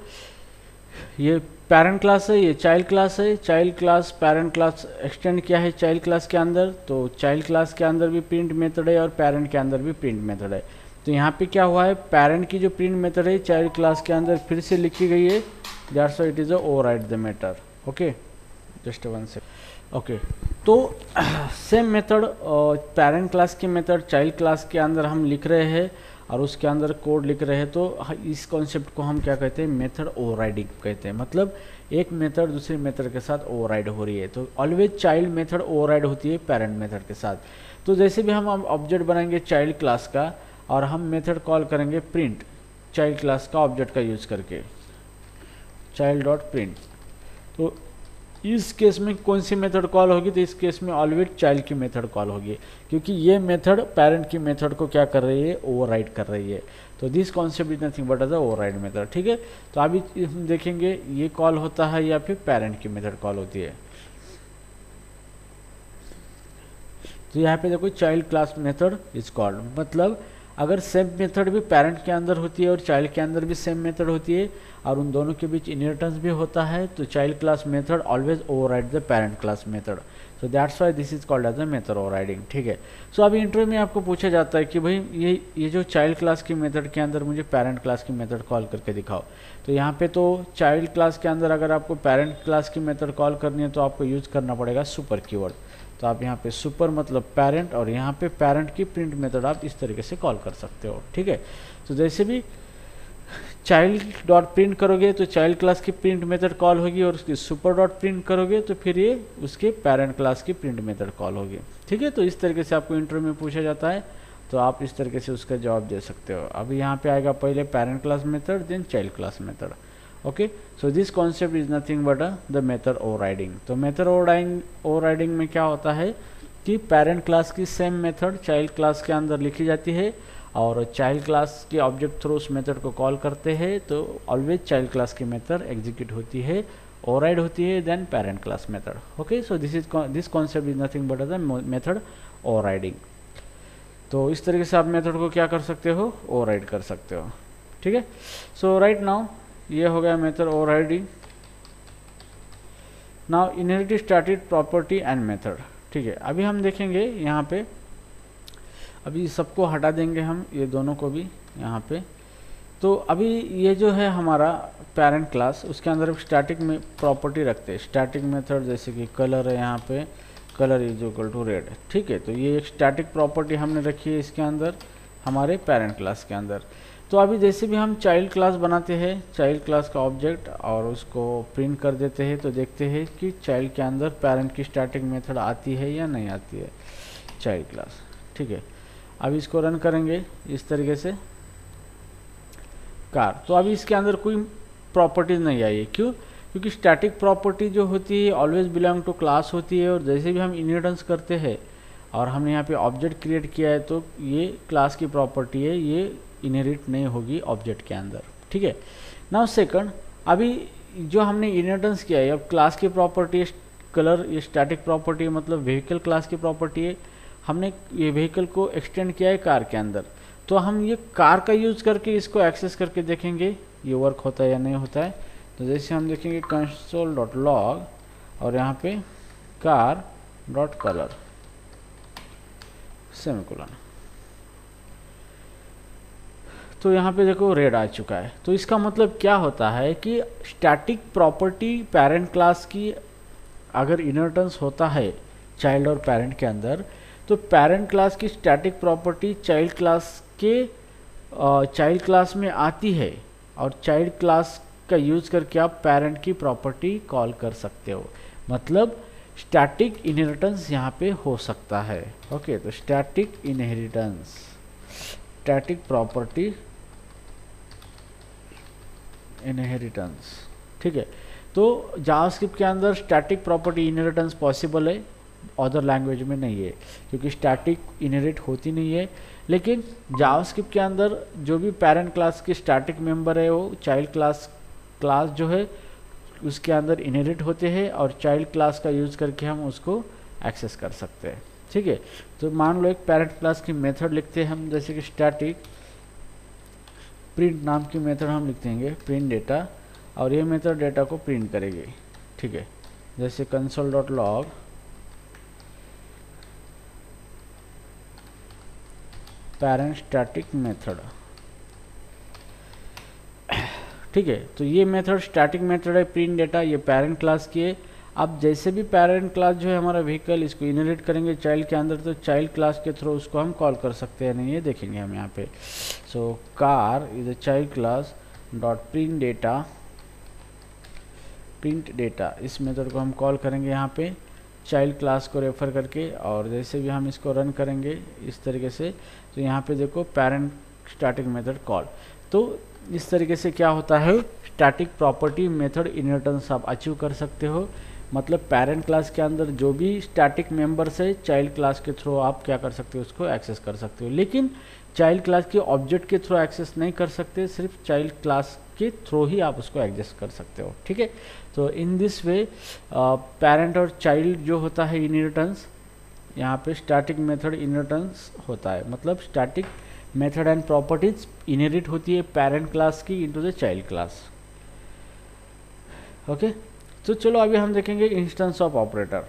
ये पेरेंट क्लास है, ये चाइल्ड क्लास है, child class parent class extend किया है चाइल्ड क्लास के अंदर। तो चाइल्ड क्लास के अंदर भी प्रिंट मेथड है और पेरेंट के अंदर भी प्रिंट मेथड है। तो यहाँ पे क्या हुआ है, पेरेंट की जो प्रिंट मेथड है चाइल्ड क्लास के अंदर फिर से लिखी गई है, that's why it is a override the method. Okay, just one second. Okay, तो सेम मेथड पेरेंट क्लास की मेथड चाइल्ड क्लास के अंदर हम लिख रहे हैं और उसके अंदर कोड लिख रहे हैं, तो इस कॉन्सेप्ट को हम क्या कहते हैं, मेथड ओवरराइडिंग कहते हैं। मतलब एक मेथड दूसरे मेथड के साथ ओवरराइड हो रही है, तो ऑलवेज चाइल्ड मेथड ओवरराइड होती है पेरेंट मेथड के साथ। तो जैसे भी हम ऑब्जेक्ट बनाएंगे चाइल्ड क्लास का और हम मेथड कॉल करेंगे प्रिंट चाइल्ड क्लास का ऑब्जेक्ट का यूज करके, चाइल्ड डॉट प्रिंट, तो इस केस में कौन सी मेथड कॉल होगी, तो इस केस में ऑलवेज चाइल्ड की मेथड कॉल होगी, क्योंकि ये मेथड पेरेंट की मेथड को क्या कर रही है, ओवरराइड कर रही है। तो this concept is nothing but as a override method. ठीक है, तो अभी हम देखेंगे ये कॉल होता है या फिर पेरेंट की मेथड कॉल होती है। तो यहाँ पे देखो child class method is called, मतलब अगर सेम मेथड भी पेरेंट के अंदर होती है और चाइल्ड के अंदर भी सेम मेथड होती है और उन दोनों के बीच इनहेरिटेंस भी होता है, तो child class method always override the parent class method. So that's why this is called as a method overriding. ठीक है, सो अभी इंटरव्यू में आपको पूछा जाता है कि भाई ये जो चाइल्ड क्लास की मेथड के अंदर मुझे पेरेंट क्लास की मेथड कॉल करके दिखाओ। तो यहाँ पे तो चाइल्ड क्लास के अंदर अगर आपको पेरेंट क्लास की मेथड कॉल करनी है तो आपको यूज करना पड़ेगा सुपर कीवर्ड। तो आप यहाँ पे सुपर मतलब पेरेंट और यहाँ पे पेरेंट की प्रिंट मेथड आप इस तरीके से कॉल कर सकते हो। ठीक है, तो जैसे भी चाइल्ड डॉट प्रिंट करोगे तो चाइल्ड क्लास की प्रिंट मेथड कॉल होगी और उसकी सुपर डॉट प्रिंट करोगे तो फिर ये उसके पेरेंट क्लास की प्रिंट मेथड कॉल होगी। ठीक है, तो इस तरीके से आपको इंटरव्यू में पूछा जाता है, तो आप इस तरीके से उसका जवाब दे सकते हो। अभी यहाँ पे आएगा पहले parent class method then child class method. Okay, so this concept is nothing but the method overriding. तो मेथड ओवरराइडिंग में क्या होता है कि पेरेंट क्लास की सेम मेथड चाइल्ड क्लास के अंदर लिखी जाती है और चाइल्ड क्लास के ऑब्जेक्ट थ्रू उस मेथड को कॉल करते हैं, तो ऑलवेज चाइल्ड क्लास की मेथड एग्जीक्यूट होती है, ओवरराइड होती है then parent class method. Okay, so this concept is nothing but the method overriding. तो इस तरीके से आप मेथड को क्या कर सकते हो, ओवरराइड कर सकते हो। ठीक है, सो राइट नाउ ये हो गया method overriding. Now inherit static property and method. ठीक है, अभी हम देखेंगे यहाँ पे, अभी सबको हटा देंगे हम, ये दोनों को भी यहाँ पे। तो अभी ये जो है हमारा पेरेंट क्लास, उसके अंदर स्टैटिक में प्रॉपर्टी रखते हैं, स्टैटिक मेथड जैसे कि कलर है, यहाँ पे colour is equal to red. ठीक है, तो ये एक स्टैटिक प्रॉपर्टी हमने रखी है इसके अंदर हमारे पेरेंट क्लास के अंदर। तो अभी जैसे भी हम चाइल्ड क्लास बनाते हैं, चाइल्ड क्लास का ऑब्जेक्ट और उसको प्रिंट कर देते हैं, तो देखते हैं कि चाइल्ड के अंदर पेरेंट की स्टैटिक मेथड आती है या नहीं आती है, चाइल्ड क्लास। ठीक है, अब इसको रन करेंगे इस तरीके से कार, तो अभी इसके अंदर कोई प्रॉपर्टीज नहीं आई है। क्यों? क्योंकि स्टैटिक प्रॉपर्टी जो होती है ऑलवेज बिलोंग टू क्लास होती है, और जैसे भी हम इनहेरिटेंस करते हैं और हमने यहाँ पे ऑब्जेक्ट क्रिएट किया है तो ये क्लास की प्रॉपर्टी है, ये इनहेरिट नहीं होगी ऑब्जेक्ट के अंदर। ठीक है, नाउ सेकंड, अभी जो हमने इनहेरिटेंस किया है, अब क्लास की प्रॉपर्टी कलर, ये स्टैटिक प्रॉपर्टी मतलब व्हीकल क्लास की प्रॉपर्टी है, हमने ये व्हीकल को एक्सटेंड किया है कार के अंदर, तो हम ये कार का यूज करके इसको एक्सेस करके देखेंगे ये वर्क होता है या नहीं होता है। तो जैसे हम देखेंगे कंसोल डॉट लॉग और यहाँ पे कार डॉट कलर सेमीकोलन, तो यहाँ पे देखो रेड आ चुका है। तो इसका मतलब क्या होता है कि स्टैटिक प्रॉपर्टी पेरेंट क्लास की अगर इनहेरिटेंस होता है चाइल्ड और पेरेंट के अंदर, तो पेरेंट क्लास की स्टैटिक प्रॉपर्टी चाइल्ड क्लास में आती है और चाइल्ड क्लास का यूज करके आप पेरेंट की प्रॉपर्टी कॉल कर सकते हो। मतलब स्टैटिक इनहेरिटेंस यहाँ पे हो सकता है। ओके, तो static inheritance, static property inheritance. ठीक है, तो जावास्क्रिप्ट के अंदर स्टैटिक प्रॉपर्टी इनहेरिटेंस पॉसिबल है, अदर लैंग्वेज में नहीं है क्योंकि स्टैटिक इनहेरिट होती नहीं है। लेकिन जावास्क्रिप्ट के अंदर जो भी पेरेंट क्लास की स्टैटिक मेंबर है वो चाइल्ड क्लास जो है उसके अंदर इनहेरिट होते हैं और चाइल्ड क्लास का यूज करके हम उसको एक्सेस कर सकते हैं। ठीक है, तो मान लो एक पेरेंट क्लास की मेथड लिखते हैं हम, जैसे कि स्टैटिक प्रिंट नाम की मेथड हम लिख देंगे, प्रिंट डेटा, और ये मेथड डेटा को प्रिंट करेगी। ठीक है, जैसे console dot log parent static method. ठीक है, तो ये मेथड स्टैटिक मेथड है प्रिंट डेटा, ये पेरेंट क्लास की है। अब जैसे भी पेरेंट क्लास जो है हमारा व्हीकल, इसको इनहेरिट करेंगे चाइल्ड के अंदर, तो चाइल्ड क्लास के थ्रू उसको हम कॉल कर सकते हैं नहीं, ये देखेंगे हम यहाँ पे। So car is a child class dot print data, इस मेथड को हम कॉल करेंगे यहाँ पे चाइल्ड क्लास को रेफर करके। और जैसे भी हम इसको रन करेंगे इस तरीके से, तो यहाँ पे देखो पेरेंट स्टैटिक मेथड कॉल। तो इस तरीके से क्या होता है, स्टैटिक प्रॉपर्टी मेथड इनहेरिटेंस आप अचीव कर सकते हो। मतलब पेरेंट क्लास के अंदर जो भी स्टैटिक मेंबर्स है चाइल्ड क्लास के थ्रू आप क्या कर सकते हो, उसको एक्सेस कर सकते हो। लेकिन चाइल्ड क्लास के ऑब्जेक्ट के थ्रू एक्सेस नहीं कर सकते, सिर्फ चाइल्ड क्लास के थ्रू ही आप उसको एडजस्ट कर सकते हो। ठीक है, तो इन दिस वे पेरेंट और चाइल्ड जो होता है इनहेरिटेंस, यहाँ पे स्टैटिक मेथड इनहेरिटेंस होता है। मतलब static method and properties inherit होती है पेरेंट क्लास की into the child class. Okay, तो चलो अभी हम देखेंगे इंस्टेंस ऑफ ऑपरेटर।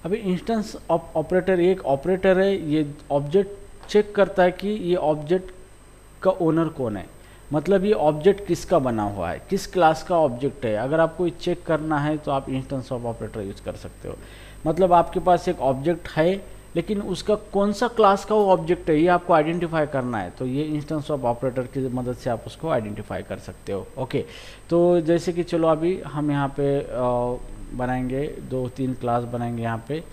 अभी इंस्टेंस ऑफ ऑपरेटर एक ऑपरेटर है, ये ऑब्जेक्ट चेक करता है कि ये ऑब्जेक्ट का ओनर कौन है। मतलब ये ऑब्जेक्ट किसका बना हुआ है, किस क्लास का ऑब्जेक्ट है। अगर आपको चेक करना है तो आप इंस्टेंस ऑफ ऑपरेटर यूज कर सकते हो। मतलब आपके पास एक ऑब्जेक्ट है, लेकिन उसका कौन सा क्लास का वो ऑब्जेक्ट है ये आपको आइडेंटिफाई करना है, तो ये इंस्टेंस ऑफ ऑपरेटर की मदद से आप उसको आइडेंटिफाई कर सकते हो। ओके, तो जैसे कि चलो अभी हम यहाँ पे बनाएंगे 2-3 क्लास बनाएंगे यहाँ पे।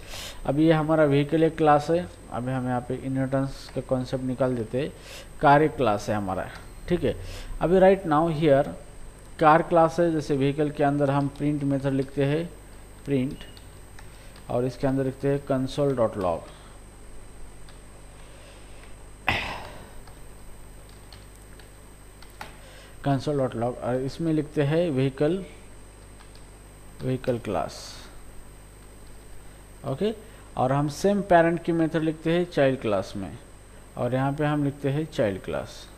अभी ये हमारा व्हीकल एक क्लास है। अभी हम यहाँ पे इनहेरिटेंस का कॉन्सेप्ट निकाल देते हैं। कार एक क्लास है हमारा। ठीक है, अभी right now here car class है। जैसे व्हीकल के अंदर हम प्रिंट मेथड लिखते हैं प्रिंट, और इसके अंदर लिखते हैं console dot log. Console dot log, और इसमें लिखते हैं व्हीकल क्लास। ओके, और हम सेम पेरेंट की मेथड लिखते हैं चाइल्ड क्लास में, और यहाँ पे हम लिखते हैं चाइल्ड क्लास।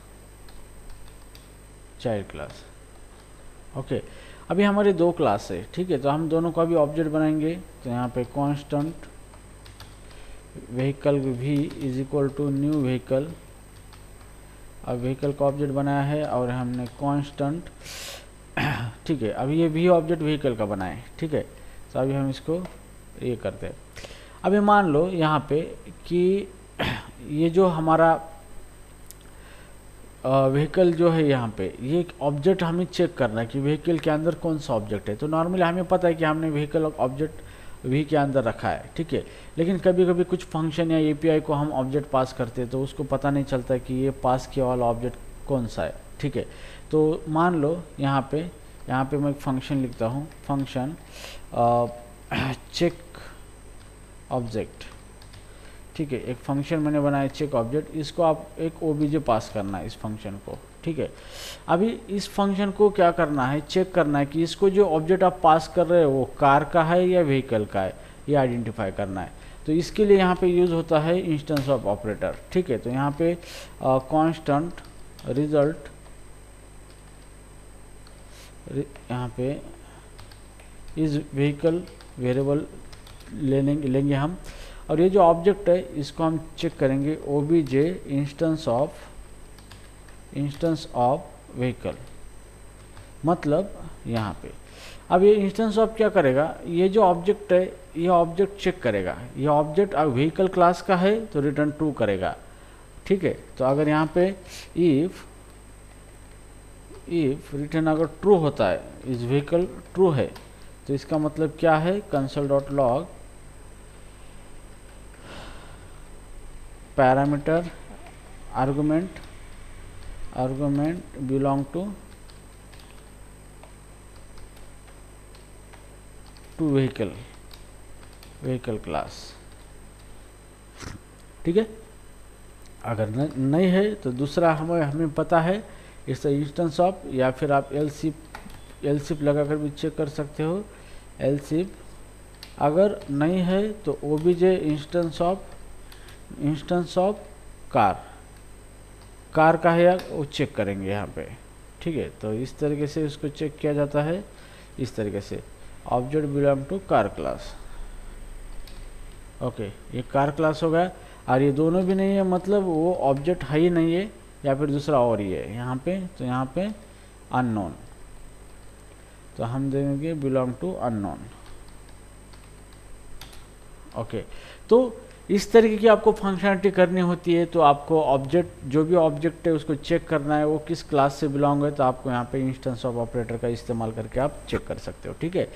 ओके, अभी हमारे 2 क्लास है। ठीक है, तो हम दोनों का भी ऑब्जेक्ट बनाएंगे। तो यहाँ पे कांस्टेंट व्हीकल भी is equal to new vehicle. अब व्हीकल का ऑब्जेक्ट बनाया है और हमने कांस्टेंट, ठीक है, अभी ये भी ऑब्जेक्ट व्हीकल का बनाए। ठीक है, तो अभी हम इसको ये करते हैं। अभी मान लो यहाँ पे कि ये जो हमारा व्हीकल जो है, यहाँ पे ये ऑब्जेक्ट हमें चेक करना है कि व्हीकल के अंदर कौन सा ऑब्जेक्ट है। तो नॉर्मली हमें पता है कि हमने व्हीकल ऑब्जेक्ट वी के अंदर रखा है। ठीक है, लेकिन कभी कभी कुछ फंक्शन या एपीआई को हम ऑब्जेक्ट पास करते हैं, तो उसको पता नहीं चलता कि ये पास किया वाला ऑब्जेक्ट कौन सा है। ठीक है, तो मान लो यहाँ पे मैं एक फंक्शन लिखता हूँ, फंक्शन चेक ऑब्जेक्ट। ठीक है, एक फंक्शन मैंने बनाया चेक ऑब्जेक्ट, इसको आप एक ओबीजे पास करना है इस फंक्शन को। ठीक है, अभी इस फंक्शन को क्या करना है, चेक करना है कि इसको जो ऑब्जेक्ट आप पास कर रहे हो वो कार का है या व्हीकल का है, ये आइडेंटिफाई करना है। तो इसके लिए यहाँ पे यूज़ होता है इंस्टेंस ऑफ ऑपरेटर। ठीक है, तो यहाँ पे कांस्टेंट रिजल्ट, यहाँ पे इस व्हीकल वेरिएबल लेंगे हम, और ये जो ऑब्जेक्ट है इसको हम चेक करेंगे ओबीजे इंस्टेंस ऑफ व्हीकल। मतलब यहाँ पे अब ये इंस्टेंस ऑफ क्या करेगा, ये जो ऑब्जेक्ट है ये ऑब्जेक्ट चेक करेगा, ये ऑब्जेक्ट व्हीकल क्लास का है तो रिटर्न ट्रू करेगा। ठीक है, तो अगर यहाँ पे इफ रिटर्न अगर ट्रू होता है, इस व्हीकल ट्रू है, तो इसका मतलब क्या है, console dot log parameter argument belong to vehicle class. ठीक है, अगर नहीं है तो दूसरा हमें पता है इस इंस्टेंस ऑफ, या फिर आप एलसिफ लगाकर भी चेक कर सकते हो। एलसिफ अगर नहीं है तो ओबीजे इंस्टेंस ऑफ कार का है या वो चेक करेंगे यहाँ पे। ठीक है, तो इस तरीके से इसको चेक किया जाता है, इस तरीके से object belong to car class. Okay, ये कार क्लास हो गया, और ये दोनों भी नहीं है मतलब वो ऑब्जेक्ट है ही नहीं है, या फिर दूसरा और ही है यहाँ पे, तो यहाँ पे अननोन, तो हम देंगे बिलोंग टू अननोन। ओके, तो इस तरीके की आपको फंक्शनलिटी करनी होती है। तो आपको ऑब्जेक्ट, जो भी ऑब्जेक्ट है उसको चेक करना है वो किस क्लास से बिलोंग है, तो आपको यहाँ पे इंस्टेंस ऑफ ऑपरेटर का इस्तेमाल करके आप चेक कर सकते हो। ठीक है,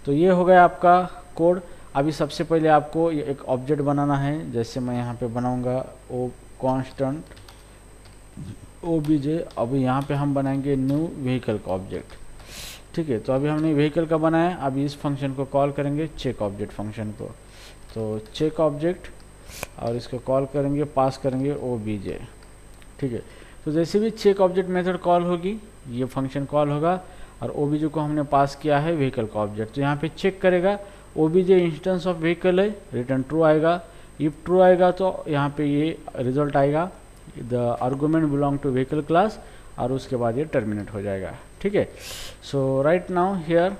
तो ये हो गया आपका कोड। अभी सबसे पहले आपको एक ऑब्जेक्ट बनाना है, जैसे मैं यहाँ पे बनाऊंगा ओ कांस्टेंट ओबीजे। अभी यहाँ पे हम बनाएंगे न्यू व्हीकल का ऑब्जेक्ट। ठीक है, तो अभी हमने व्हीकल का बनाया, अभी इस फंक्शन को कॉल करेंगे चेक ऑब्जेक्ट फंक्शन को। तो चेक ऑब्जेक्ट और इसको कॉल करेंगे, पास करेंगे ओबीजे। ठीक है, तो जैसे भी चेक ऑब्जेक्ट मेथड कॉल होगी ये फंक्शन कॉल होगा, और ओबीजे को हमने पास किया है व्हीकल का ऑब्जेक्ट। तो यहाँ पे चेक करेगा ओबीजे इंस्टेंस ऑफ व्हीकल है, रिटर्न ट्रू आएगा। इफ ट्रू आएगा तो यहाँ पे ये रिजल्ट आएगा the argument belong to vehicle class, और उसके बाद ये टर्मिनेट हो जाएगा। ठीक है, so right now here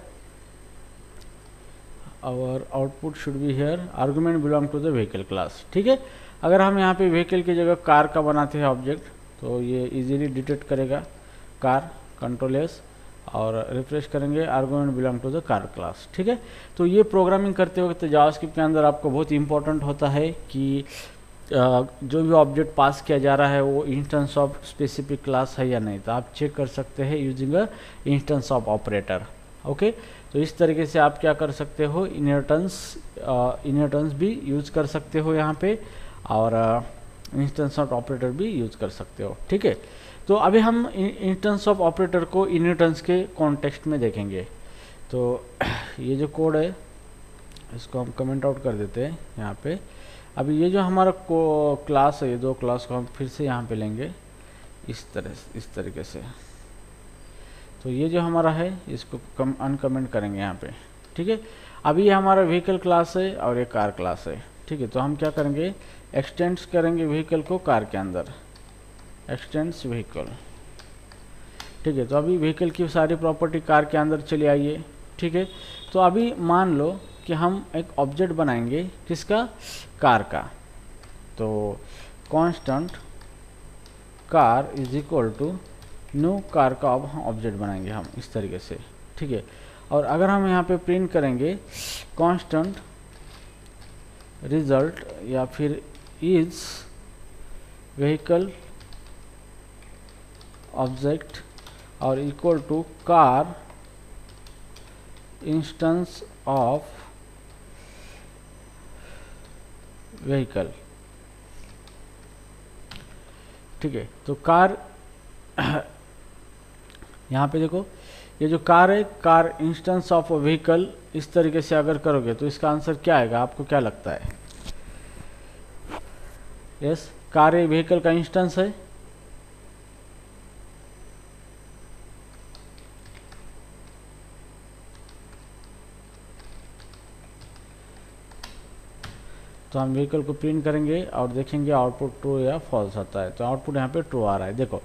our output should be here argument belong to the vehicle class. ठीक है, अगर हम यहाँ पे व्हीकल की जगह कार का बनाते हैं ऑब्जेक्ट, तो ये इजीली डिटेक्ट करेगा कार, कंट्रोल एस, और रिफ्रेश करेंगे argument belong to the car class. ठीक है, तो ये प्रोग्रामिंग करते वक्त जावास्क्रिप्ट के अंदर आपको बहुत इंपॉर्टेंट होता है कि जो भी ऑब्जेक्ट पास किया जा रहा है वो इंस्टेंस ऑफ स्पेसिफिक क्लास है या नहीं, तो आप चेक कर सकते हैं using a instance of operator. Okay, तो इस तरीके से आप क्या कर सकते हो, इनहेरिटेंस भी यूज कर सकते हो यहाँ पे, और इंस्टेंस ऑफ ऑपरेटर भी यूज कर सकते हो। ठीक है, तो अभी हम इंस्टेंस ऑफ ऑपरेटर को इनहेरिटेंस के कॉन्टेक्स्ट में देखेंगे। तो ये जो कोड है इसको हम कमेंट आउट कर देते हैं यहाँ पे। अभी ये जो हमारा क्लास है, ये दो क्लास को हम फिर से यहाँ पे लेंगे इस तरीके से। तो ये जो हमारा है इसको अनकमेंट करेंगे यहाँ पे। ठीक है, अभी ये हमारा व्हीकल क्लास है और ये कार क्लास है। ठीक है, तो हम क्या करेंगे, एक्सटेंड्स करेंगे व्हीकल को कार के अंदर, एक्सटेंड्स व्हीकल। ठीक है, तो अभी व्हीकल की सारी प्रॉपर्टी कार के अंदर चली आई है। ठीक है, तो अभी मान लो कि हम एक ऑब्जेक्ट बनाएंगे किसका, कार का। तो constant car is equal to new car का अब हम ऑब्जेक्ट बनाएंगे हम इस तरीके से। ठीक है, और अगर हम यहाँ पे प्रिंट करेंगे कांस्टेंट रिजल्ट या फिर इज व्हीकल ऑब्जेक्ट और equal to car instance of vehicle. ठीक है, तो कार यहाँ पे देखो, ये जो कार है, कार इंस्टेंस ऑफ व्हीकल, इस तरीके से अगर करोगे तो इसका आंसर क्या आएगा, आपको क्या लगता है? यस, कार ये व्हीकल का इंस्टेंस है। तो हम व्हीकल को प्रिंट करेंगे और देखेंगे आउटपुट ट्रू या फॉल्स आता है। तो आउटपुट यहाँ पे ट्रू आ रहा है। देखो,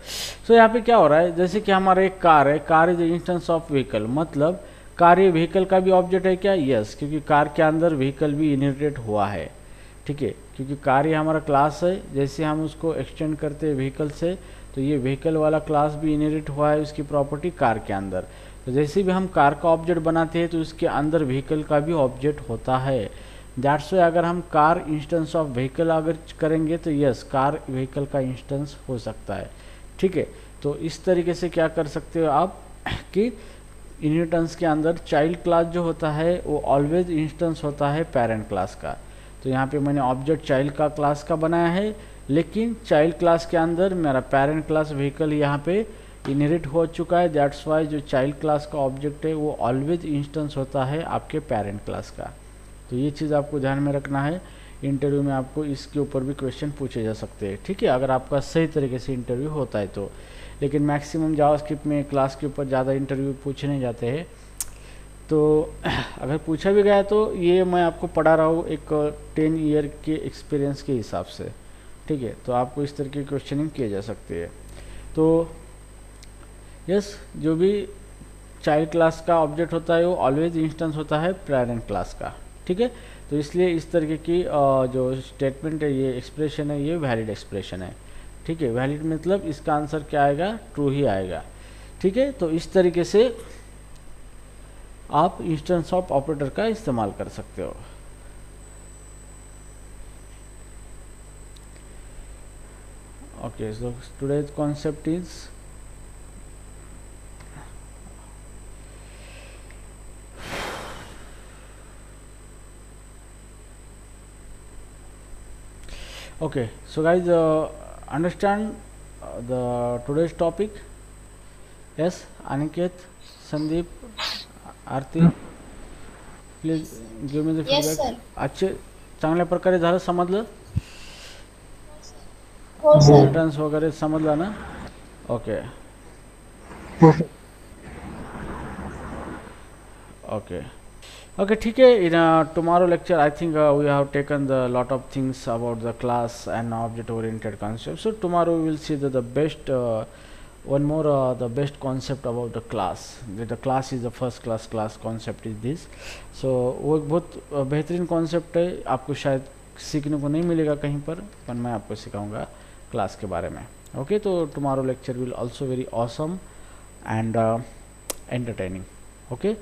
सो यहाँ पे क्या हो रहा है, जैसे कि हमारा एक कार है, car is instance of vehicle, मतलब कार ये व्हीकल का भी ऑब्जेक्ट है क्या? यस, क्योंकि कार के अंदर व्हीकल भी इनहेरिटेड हुआ है। ठीक है, क्योंकि कार ये हमारा क्लास है, जैसे हम उसको एक्सटेंड करते हैं व्हीकल से, तो ये व्हीकल वाला क्लास भी इनहेरिट हुआ है उसकी प्रॉपर्टी कार के अंदर। तो जैसे भी हम कार का ऑब्जेक्ट बनाते हैं तो उसके अंदर व्हीकल का भी ऑब्जेक्ट होता है। दैट्स वाई अगर हम कार इंस्टेंस ऑफ व्हीकल अगर करेंगे तो यस, कार व्हीकल का इंस्टेंस हो सकता है। ठीक है, तो इस तरीके से क्या कर सकते हो आप कि इनहेरिटेंस के अंदर चाइल्ड क्लास जो होता है वो ऑलवेज इंस्टेंस होता है पेरेंट क्लास का। तो यहाँ पे मैंने ऑब्जेक्ट चाइल्ड का क्लास का बनाया है, लेकिन चाइल्ड क्लास के अंदर मेरा पेरेंट क्लास व्हीकल यहाँ पे इनहेरिट हो चुका है। दैट्स वाई जो चाइल्ड क्लास का ऑब्जेक्ट है वो ऑलवेज इंस्टेंस होता है आपके पेरेंट क्लास का। तो ये चीज़ आपको ध्यान में रखना है, इंटरव्यू में आपको इसके ऊपर भी क्वेश्चन पूछे जा सकते हैं। ठीक है, अगर आपका सही तरीके से इंटरव्यू होता है तो। लेकिन मैक्सिमम जावास्क्रिप्ट में क्लास के ऊपर ज़्यादा इंटरव्यू पूछे नहीं जाते हैं। तो अगर पूछा भी गया तो ये मैं आपको पढ़ा रहा हूँ एक 10 ईयर के एक्सपीरियंस के हिसाब से। ठीक है, तो आपको इस तरह की क्वेश्चनिंग किए जा सकती है। तो यस, जो भी चाइल्ड क्लास का ऑब्जेक्ट होता है वो ऑलवेज इंस्टेंस होता है पेरेंट क्लास का। ठीक है। तो इसलिए इस तरीके की जो स्टेटमेंट है, ये एक्सप्रेशन है, ये वैलिड एक्सप्रेशन है, ठीक है। वैलिड मतलब इसका आंसर क्या आएगा, ट्रू ही आएगा, ठीक है। तो इस तरीके से आप इंस्टेंस ऑफ ऑपरेटर का इस्तेमाल कर सकते हो। Okay, so today's concept is okay. So guys, understand the today's topic? Yes, Aniket, Sandeep, Arti, please give me the Yes, feedback. sir. अच्छे चांगल्या प्रकारे झालं, समजलं? हो सर. रिटर्न्स वगैरे समजलं ना? ओके ओके ओके, ठीक है। इन tomorrow lecture I think we have taken the lot of things about the class and object oriented concept. So tomorrow we will see the best one more the best concept about the class. The class is the first class concept is this. So वो एक बहुत बेहतरीन concept है, आपको शायद सीखने को नहीं मिलेगा कहीं पर मैं आपको सिखाऊंगा क्लास के बारे में। ओके, तो tomorrow lecture will also very awesome and entertaining. Okay,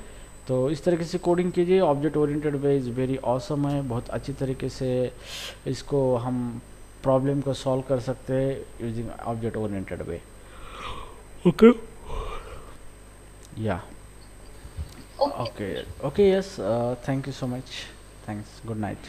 तो इस तरीके से कोडिंग कीजिए। Object oriented way is very awesome है, बहुत अच्छी तरीके से इसको हम प्रॉब्लम को सॉल्व कर सकते हैं यूजिंग ऑब्जेक्ट ओरिएंटेड वे। ओके या okay okay, yes, thank you so much, thanks, good night.